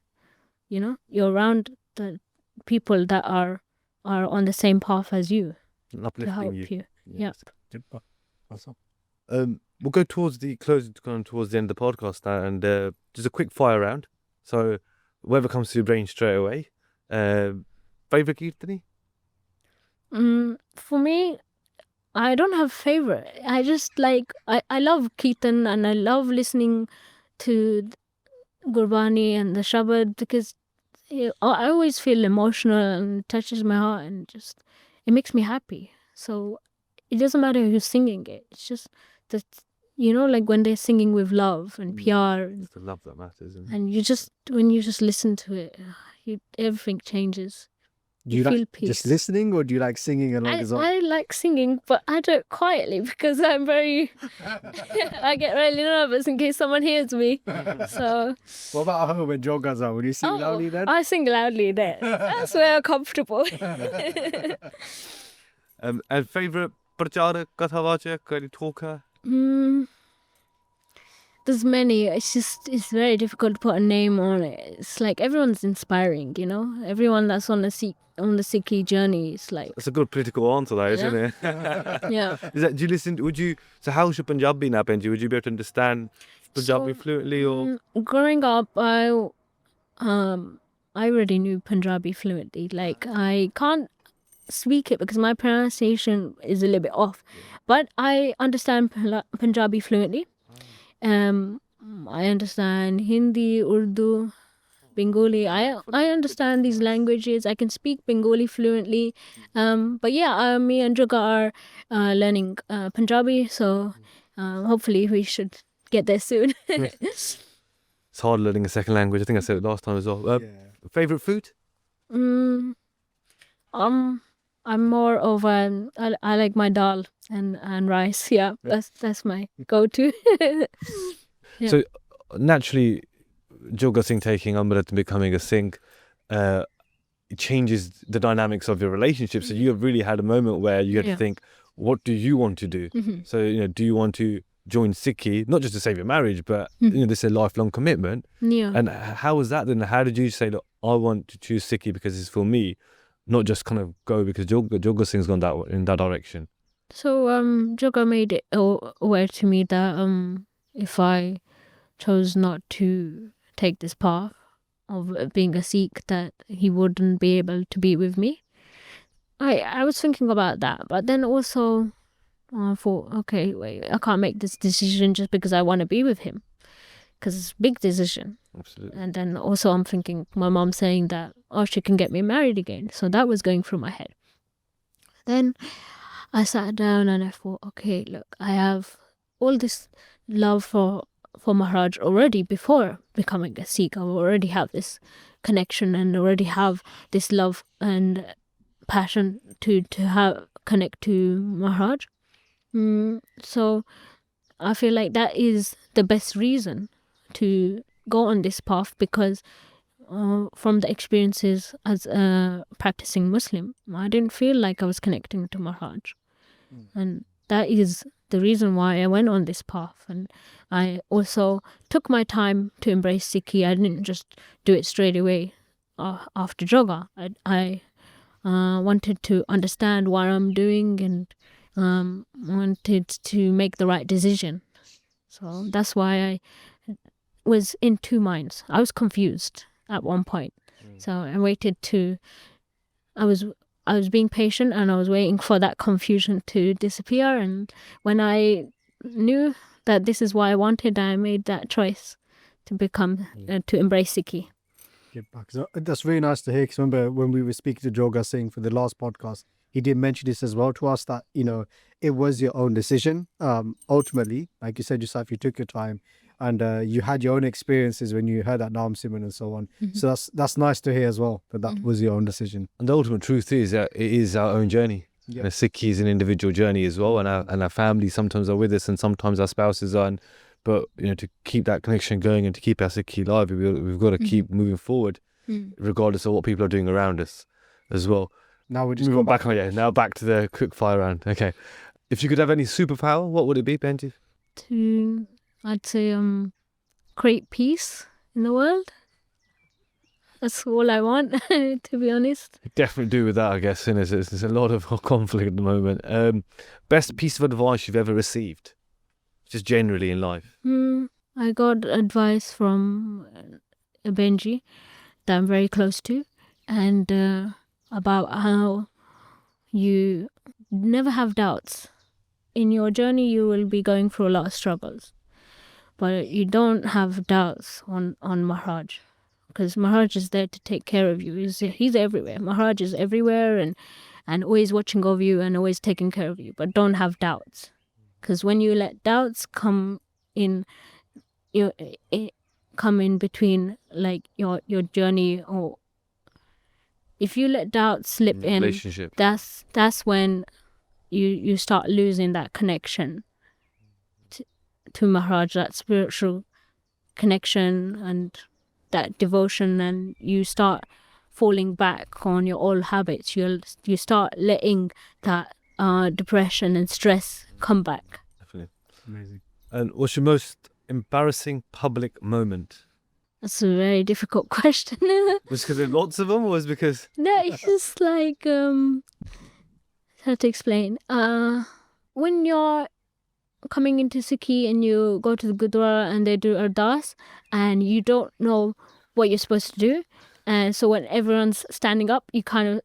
S1: You're around the people that are on the same path as you to help you. Yeah.
S3: Awesome. We'll go towards the end of the podcast now, and just a quick fire round. So whatever comes to your brain straight away. Favorite Kirtani?
S1: For me, I don't have favorite. I just like I love Kirtan, and I love listening to Gurbani and the Shabad, because I always feel emotional and it touches my heart, and just it makes me happy. So it doesn't matter who's singing it. It's just that like when they're singing with love and pyar,
S3: It's the love that matters.
S1: and when you just listen to it, everything changes.
S2: Do you
S1: feel
S2: like
S1: peace.
S2: just listening, or do you like singing along as well?
S1: I like singing, but I do it quietly because I'm very I get really nervous in case someone hears me. So
S2: What about at home when Joga's on? Would you sing loudly then?
S1: I sing loudly there. That's where I'm comfortable.
S3: And favorite pracharak, kathawachak, talker?
S1: There's many. It's very difficult to put a name on it. It's like everyone's inspiring, Everyone that's on the Sikhi journey is like.
S3: That's a good political answer, that, isn't it?
S1: Yeah.
S3: So how's your Punjabi now, Benji? Would you be able to understand Punjabi fluently, or?
S1: Growing up, I already knew Punjabi fluently. Like, I can't speak it because my pronunciation is a little bit off, but I understand Punjabi fluently. I understand Hindi, Urdu, Bengali. I understand these languages. I can speak Bengali fluently. But yeah, me and Joga are learning Punjabi, so hopefully we should get there soon.
S3: It's hard learning a second language. I think I said it last time as well. Favorite food?
S1: I'm more of I like my dal and rice. Yeah, that's my go-to. Yeah.
S3: So naturally, Joga Singh taking Amrit and becoming a Sikh, it changes the dynamics of your relationship. So you have really had a moment where you had to think, what do you want to do? So, you know, do you want to join Sikhi, not just to save your marriage, but you know, this is a lifelong commitment.
S1: Yeah.
S3: And how was that then? How did you say, look, I want to choose Sikhi because it's for me, not just kind of go because Joga Singh's gone in that direction?
S1: So Joga made it aware to me that if I chose not to take this path of being a Sikh, that he wouldn't be able to be with me. I was thinking about that, but then also I thought, okay, wait, I can't make this decision just because I want to be with him, because it's a big decision.
S3: Absolutely.
S1: And then also I'm thinking, my mom saying that, oh, she can get me married again. So that was going through my head. Then I sat down and I thought, okay, look, I have all this love for Maharaj already before becoming a Sikh. I already have this connection and already have this love and passion to have connect to Maharaj. So I feel like that is the best reason to go on this path, because from the experiences as a practicing Muslim, I didn't feel like I was connecting to Maharaj. And that is the reason why I went on this path. And I also took my time to embrace Sikhi. I didn't just do it straight away after Joga. I wanted to understand what I'm doing and wanted to make the right decision. So that's why I was in two minds. I was confused at one point. So I waited I was being patient and I was waiting for that confusion to disappear. And when I knew that this is what I wanted, I made that choice to become, to embrace Sikhi.
S2: So that's really nice to hear, because remember when we were speaking to Joga Singh for the last podcast, he did mention this as well to us, that, you know, it was your own decision. Ultimately, like you said yourself, you took your time and you had your own experiences when you heard that Naam Simran and so on. So that's nice to hear as well, that was your own decision.
S3: And the ultimate truth is that it is our own journey.
S2: Yeah.
S3: You know, Sikhi is an individual journey as well, and our families sometimes are with us and sometimes our spouses aren't. But, you know, to keep that connection going and to keep our Sikhi alive, we've got to keep moving forward, regardless of what people are doing around us as well.
S2: Now we're just
S3: Move on back on, now back to the quick fire round. Okay. If you could have any superpower, what would it be, Benji?
S1: I'd say create peace in the world. That's all I want, to be honest.
S3: Definitely do with that, I guess. And there's a lot of conflict at the moment. Best piece of advice you've ever received, just generally in life?
S1: I got advice from Benji that I'm very close to, and about how you never have doubts. In your journey, you will be going through a lot of struggles, but you don't have doubts on Maharaj, because Maharaj is there to take care of you. He's everywhere. Maharaj is everywhere and always watching over you and always taking care of you, but don't have doubts. Because when you let doubts come in between, like your journey, or if you let doubts slip in,
S3: relationship,
S1: that's when you start losing that connection to Maharaj, that spiritual connection and that devotion, and you start falling back on your old habits. You start letting that depression and stress come back.
S3: Definitely.
S2: amazing.
S3: And what's your most embarrassing public moment?
S1: That's a very difficult question.
S3: Was because there's lots of them, or was because
S1: No, it's just like how to explain. When you're coming into Sikhi and you go to the Gurdwara and they do ardas and you don't know what you're supposed to do, and so when everyone's standing up, you kind of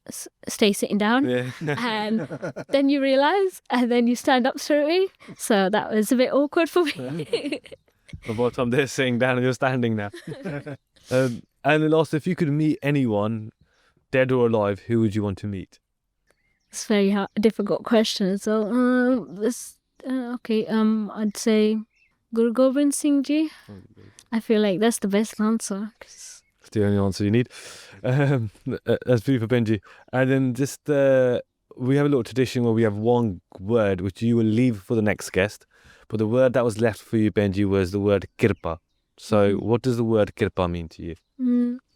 S1: stay sitting down, and then you realize, and then you stand up straight away. So that was a bit awkward for me.
S3: By the time they're sitting down and you're standing now. And then last, if you could meet anyone, dead or alive, who would you want to meet?
S1: It's a very difficult question. So okay, I'd say Guru Gobind Singh Ji. I feel like that's the best answer.
S3: It's the only answer you need. That's beautiful, Benji. And then just we have a little tradition where we have one word which you will leave for the next guest, but the word that was left for you, Benji, was the word kirpa. So what does the word kirpa mean to you?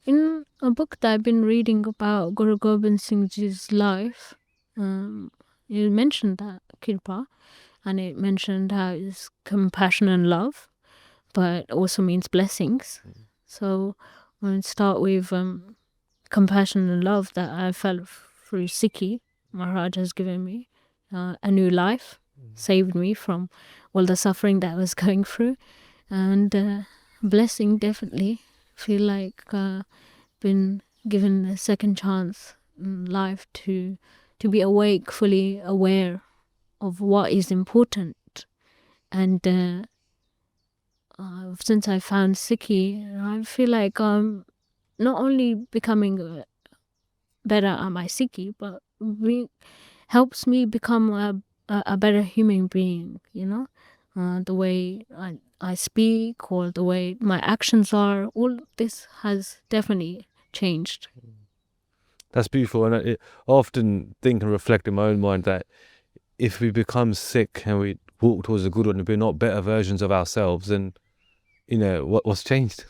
S1: In a book that I've been reading about Guru Gobind Singh's life, it mentioned that kirpa, and it mentioned how it's compassion and love, but also means blessings. So I'm going to start with compassion and love that I felt through Sikhi. Maharaj has given me a new life, saved me from all the suffering that I was going through, and blessing, definitely feel like been given a second chance in life to be awake, fully aware of what is important. And since I found Sikhi, I feel like I'm not only becoming better at my Sikhi, but helps me become a better human being, you know? The way I speak or the way my actions are, all this has definitely changed.
S3: That's beautiful. And I often think and reflect in my own mind that if we become Sikh and we walk towards the Guru and we're not better versions of ourselves, then, you know, what's changed?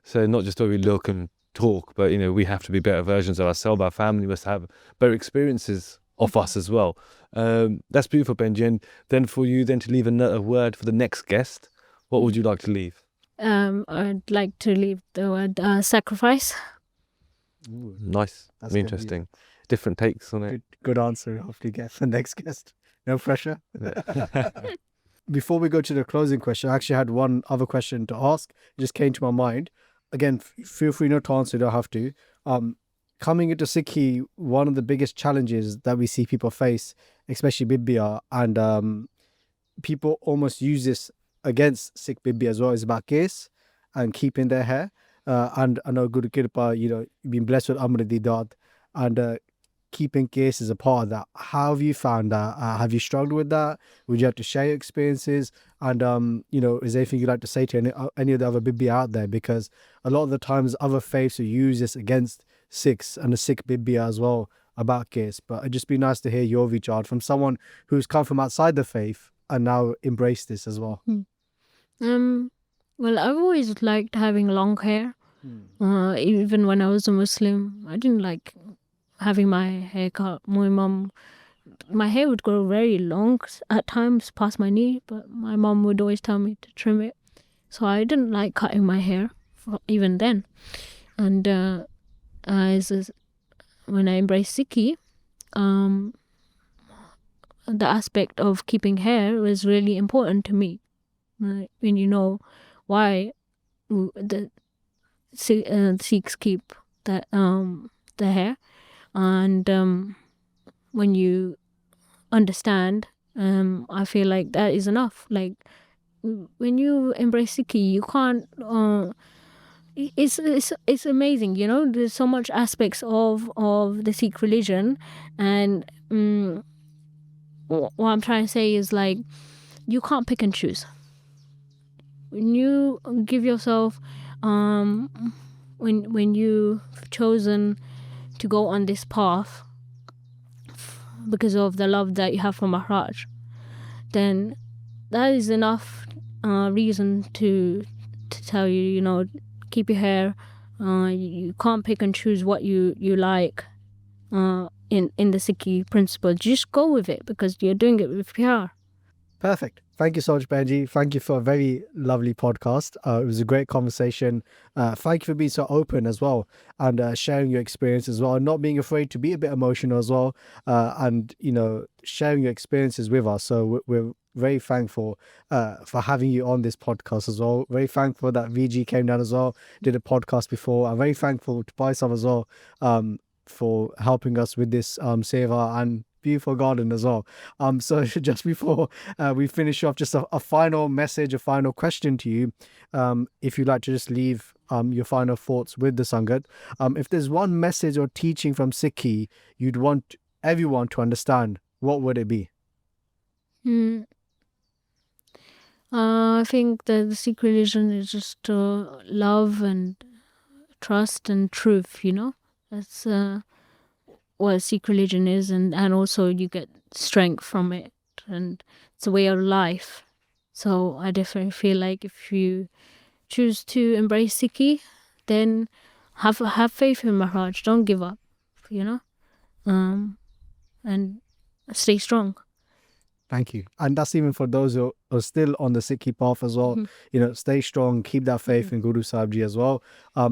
S3: So not just the way we look and talk, but, you know, we have to be better versions of ourselves. Our family must have better experiences of us as well. That's beautiful, Benji. And then for you then to leave another word for the next guest, what would you like to leave?
S1: I'd like to leave the word sacrifice.
S2: Ooh,
S3: Nice.
S2: that's good,
S3: Interesting. Different takes on it.
S2: good answer. Hopefully get the next guest. No pressure. Before we go to the closing question, I actually had one other question to ask. It just came to my mind. Again, feel free not to answer, you don't have to. Coming into Sikhi, one of the biggest challenges that we see people face, especially Bibia, and people almost use this against Sikh Bibia as well, is about case and keeping their hair. And I know Guru Kirpa, you know, you've been blessed with Amrit Dad, and keeping case is a part of that. How have you found that? Have you struggled with that? Would you have to share your experiences? And you know, is there anything you'd like to say to any of the other Bibia out there? Because a lot of the times other faiths will use this against Sikhs and the Sikh Bibia as well about case. But it'd just be nice to hear your vichar from someone who's come from outside the faith and now embraced this as well.
S1: Well, I've always liked having long hair. Even when I was a Muslim, I didn't like having my hair cut. My hair would grow very long at times past my knee, but my mom would always tell me to trim it. So I didn't like cutting my hair even then. And when I embraced Sikhi, the aspect of keeping hair was really important to me. When you know why the Sikhs keep the hair, and when you understand, I feel like that is enough. Like when you embrace Sikhi, you can't. It's amazing, you know. There's so much aspects of the Sikh religion, and what I'm trying to say is like you can't pick and choose. When you give yourself, when you've chosen to go on this path because of the love that you have for Maharaj, then that is enough reason to tell you, you know, keep your hair. You can't pick and choose what you like in the Sikhi principle. Just go with it because you're doing it with PR.
S2: Perfect. Thank you so much, Benji. Thank you for a very lovely podcast. It was a great conversation. Thank you for being so open as well and sharing your experience as well, and not being afraid to be a bit emotional as well, and, you know, sharing your experiences with us. So we're very thankful for having you on this podcast as well. Very thankful that VG came down as well, did a podcast before. I'm very thankful to Paisam as well for helping us with this seva and beautiful garden as well. So just before we finish off, just a final message, a final question to you. If you'd like to just leave your final thoughts with the Sangat. If there's one message or teaching from Sikhi you'd want everyone to understand, what would it be?
S1: I think that the Sikh religion is just love and trust and truth, you know. That's what a Sikh religion is, and also you get strength from it, and it's a way of life. So I definitely feel like if you choose to embrace Sikhi, then have faith in Maharaj. Don't give up, and stay strong.
S2: Thank you. And that's even for those who are still on the Sikhi path as well.
S1: Mhm.
S2: Stay strong, keep that faith in Guru Sahib Ji as well.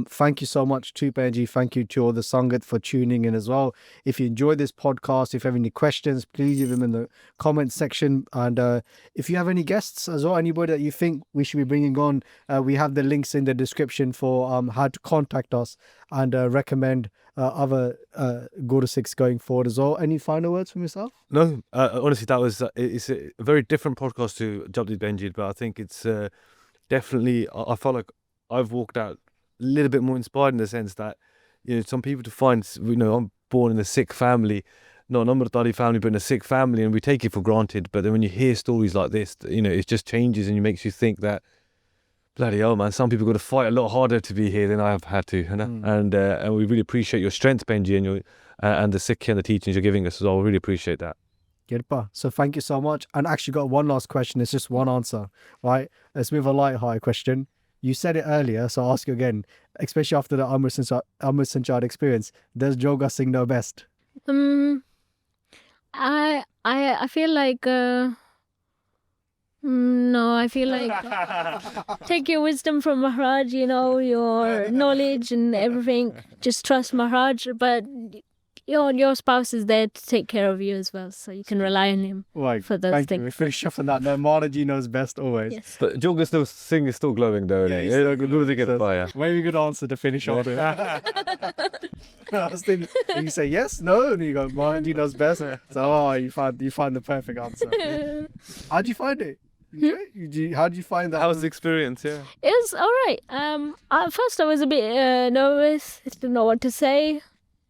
S2: Thank you so much to Benji. Thank you to all the Sangat for tuning in as well. If you enjoyed this podcast, if you have any questions, please leave them in the comment section. And if you have any guests as well, anybody that you think we should be bringing on, we have the links in the description for how to contact us and recommend other Guru Sikhs going forward as well. Any final words from yourself?
S3: No, honestly, that was it's a very different podcast to Jabdi Benji, but I think it's definitely. I felt like I've walked out a little bit more inspired in the sense that some people to find. I'm born in a Sikh family, not an Amritari family, but in a Sikh family, and we take it for granted. But then when you hear stories like this, it just changes and it makes you think that. Bloody hell, man! Some people got to fight a lot harder to be here than I have had to, and we really appreciate your strength, Benji, and the Sikh and the teachings you're giving us as well. We really appreciate that.
S2: Girpa. So thank you so much. And actually got one last question. It's just one answer, right? Let's move a light-hearted question. You said it earlier, so I'll ask you again. Especially after the Amrit Sanchar experience, does Joga Singh know best?
S1: I feel like no, I feel like take your wisdom from Maharaj, your knowledge and everything. Just trust Maharaj, but your spouse is there to take care of you as well, so you can rely on him for those
S2: thank
S1: things.
S2: you. We finish off on that. No, Maharaji knows best always.
S1: Yes.
S3: But Joga Singh is still glowing though, isn't he?
S2: Maybe a good answer to finish off with. I was thinking, you say yes, no, and you go, Maharaji knows best. So you find the perfect answer. How'd you find it? How did you find that?
S3: How was the experience? Yeah.
S1: It was all right. At first I was a bit nervous. I didn't know what to say,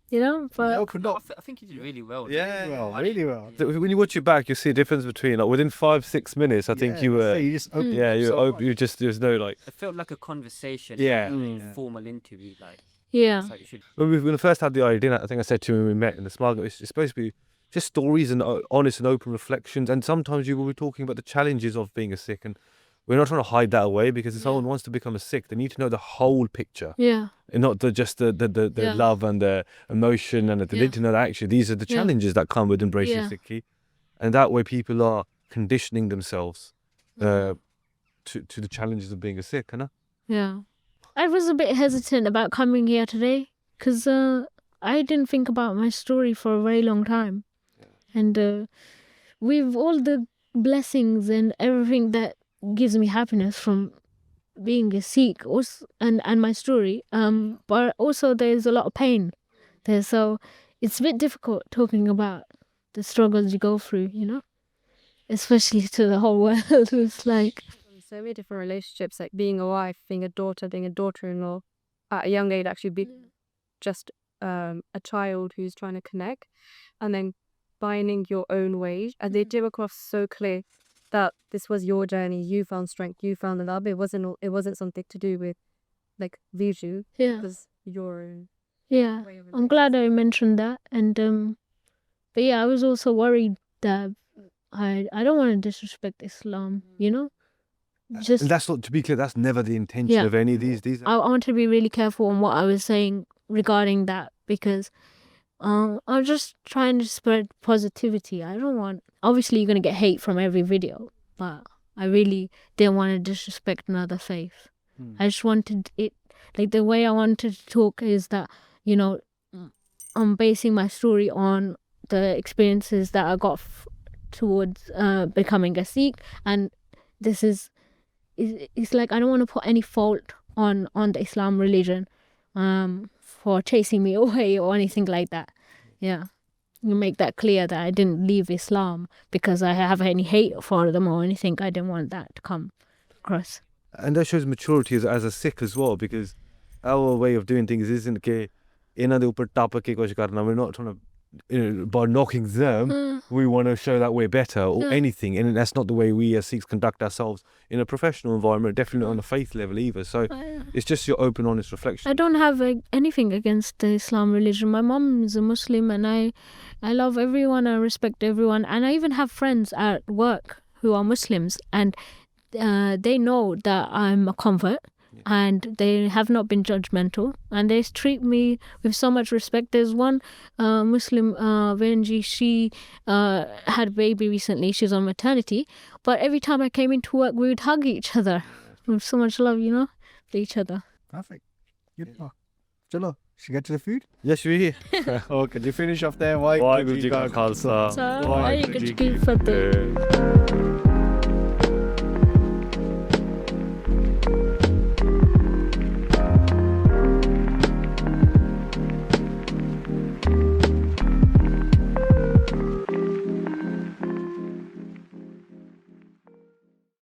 S1: but
S4: I think you did really well.
S2: Really well.
S3: When you watch it back, you see a difference between within 5-6 minutes. I think you were.
S2: You just opened
S3: you just there's no like.
S4: It felt like a conversation.
S3: Yeah.
S4: A formal interview, like.
S1: yeah.
S4: It's like you should.
S3: When we first had the idea, I think I said to you when we met in the Smile, it's supposed to be just stories and honest and open reflections. And sometimes you will be talking about the challenges of being a Sikh, and we're not trying to hide that away because if someone wants to become a Sikh, they need to know the whole picture.
S1: Yeah.
S3: And not just the love and the emotion, and they need to know that actually these are the challenges that come with embracing Sikhi, and that way people are conditioning themselves to the challenges of being a Sikh,
S1: Yeah. I was a bit hesitant about coming here today because I didn't think about my story for a very long time. And with all the blessings and everything that gives me happiness from being a Sikh and my story, but also there's a lot of pain there. So it's a bit difficult talking about the struggles you go through, especially to the whole world. It's like...
S5: So many different relationships, like being a wife, being a daughter, being a daughter-in-law. At a young age, actually be just a child who's trying to connect, and then finding your own way. And they came across so clear that this was your journey. You found strength. You found the love. It wasn't something to do with like Viju.
S1: Yeah.
S5: It was your own.
S1: Yeah.
S5: way of
S1: I'm glad I mentioned that. And but yeah, I was also worried that I don't want to disrespect Islam, Just
S3: And that's not, to be clear, that's never the intention of any of these.
S1: I want to be really careful on what I was saying regarding that, because I'm just trying to spread positivity. I don't want... Obviously, you're going to get hate from every video, but I really didn't want to disrespect another faith. I just wanted it... Like, the way I wanted to talk is that, I'm basing my story on the experiences that I got towards becoming a Sikh, and this is... It's like I don't want to put any fault on the Islam religion for chasing me away or anything like that. Yeah. You make that clear that I didn't leave Islam because I have any hate for them or anything. I didn't want that to come across.
S3: And that shows maturity as a Sikh as well, because our way of doing things isn't that we're not trying to by knocking them, we want to show that we're better or anything. And that's not the way we as Sikhs conduct ourselves in a professional environment, definitely not on a faith level either. So it's just your open, honest reflection.
S1: I don't have anything against the Islam religion. My mum is a Muslim and I love everyone, I respect everyone. And I even have friends at work who are Muslims and they know that I'm a convert. And they have not been judgmental and they treat me with so much respect. There's one Muslim Benji, she had a baby recently, she's on maternity, but every time I came into work we would hug each other with so much love, you know, for each other.
S2: Perfect. Good talk. Chalo, should we get to the food?
S3: Yes, we're here.
S2: Oh, could you finish off there?
S3: Waheguru Ji Ka Khalsa,
S1: Waheguru Ji Ki Fateh.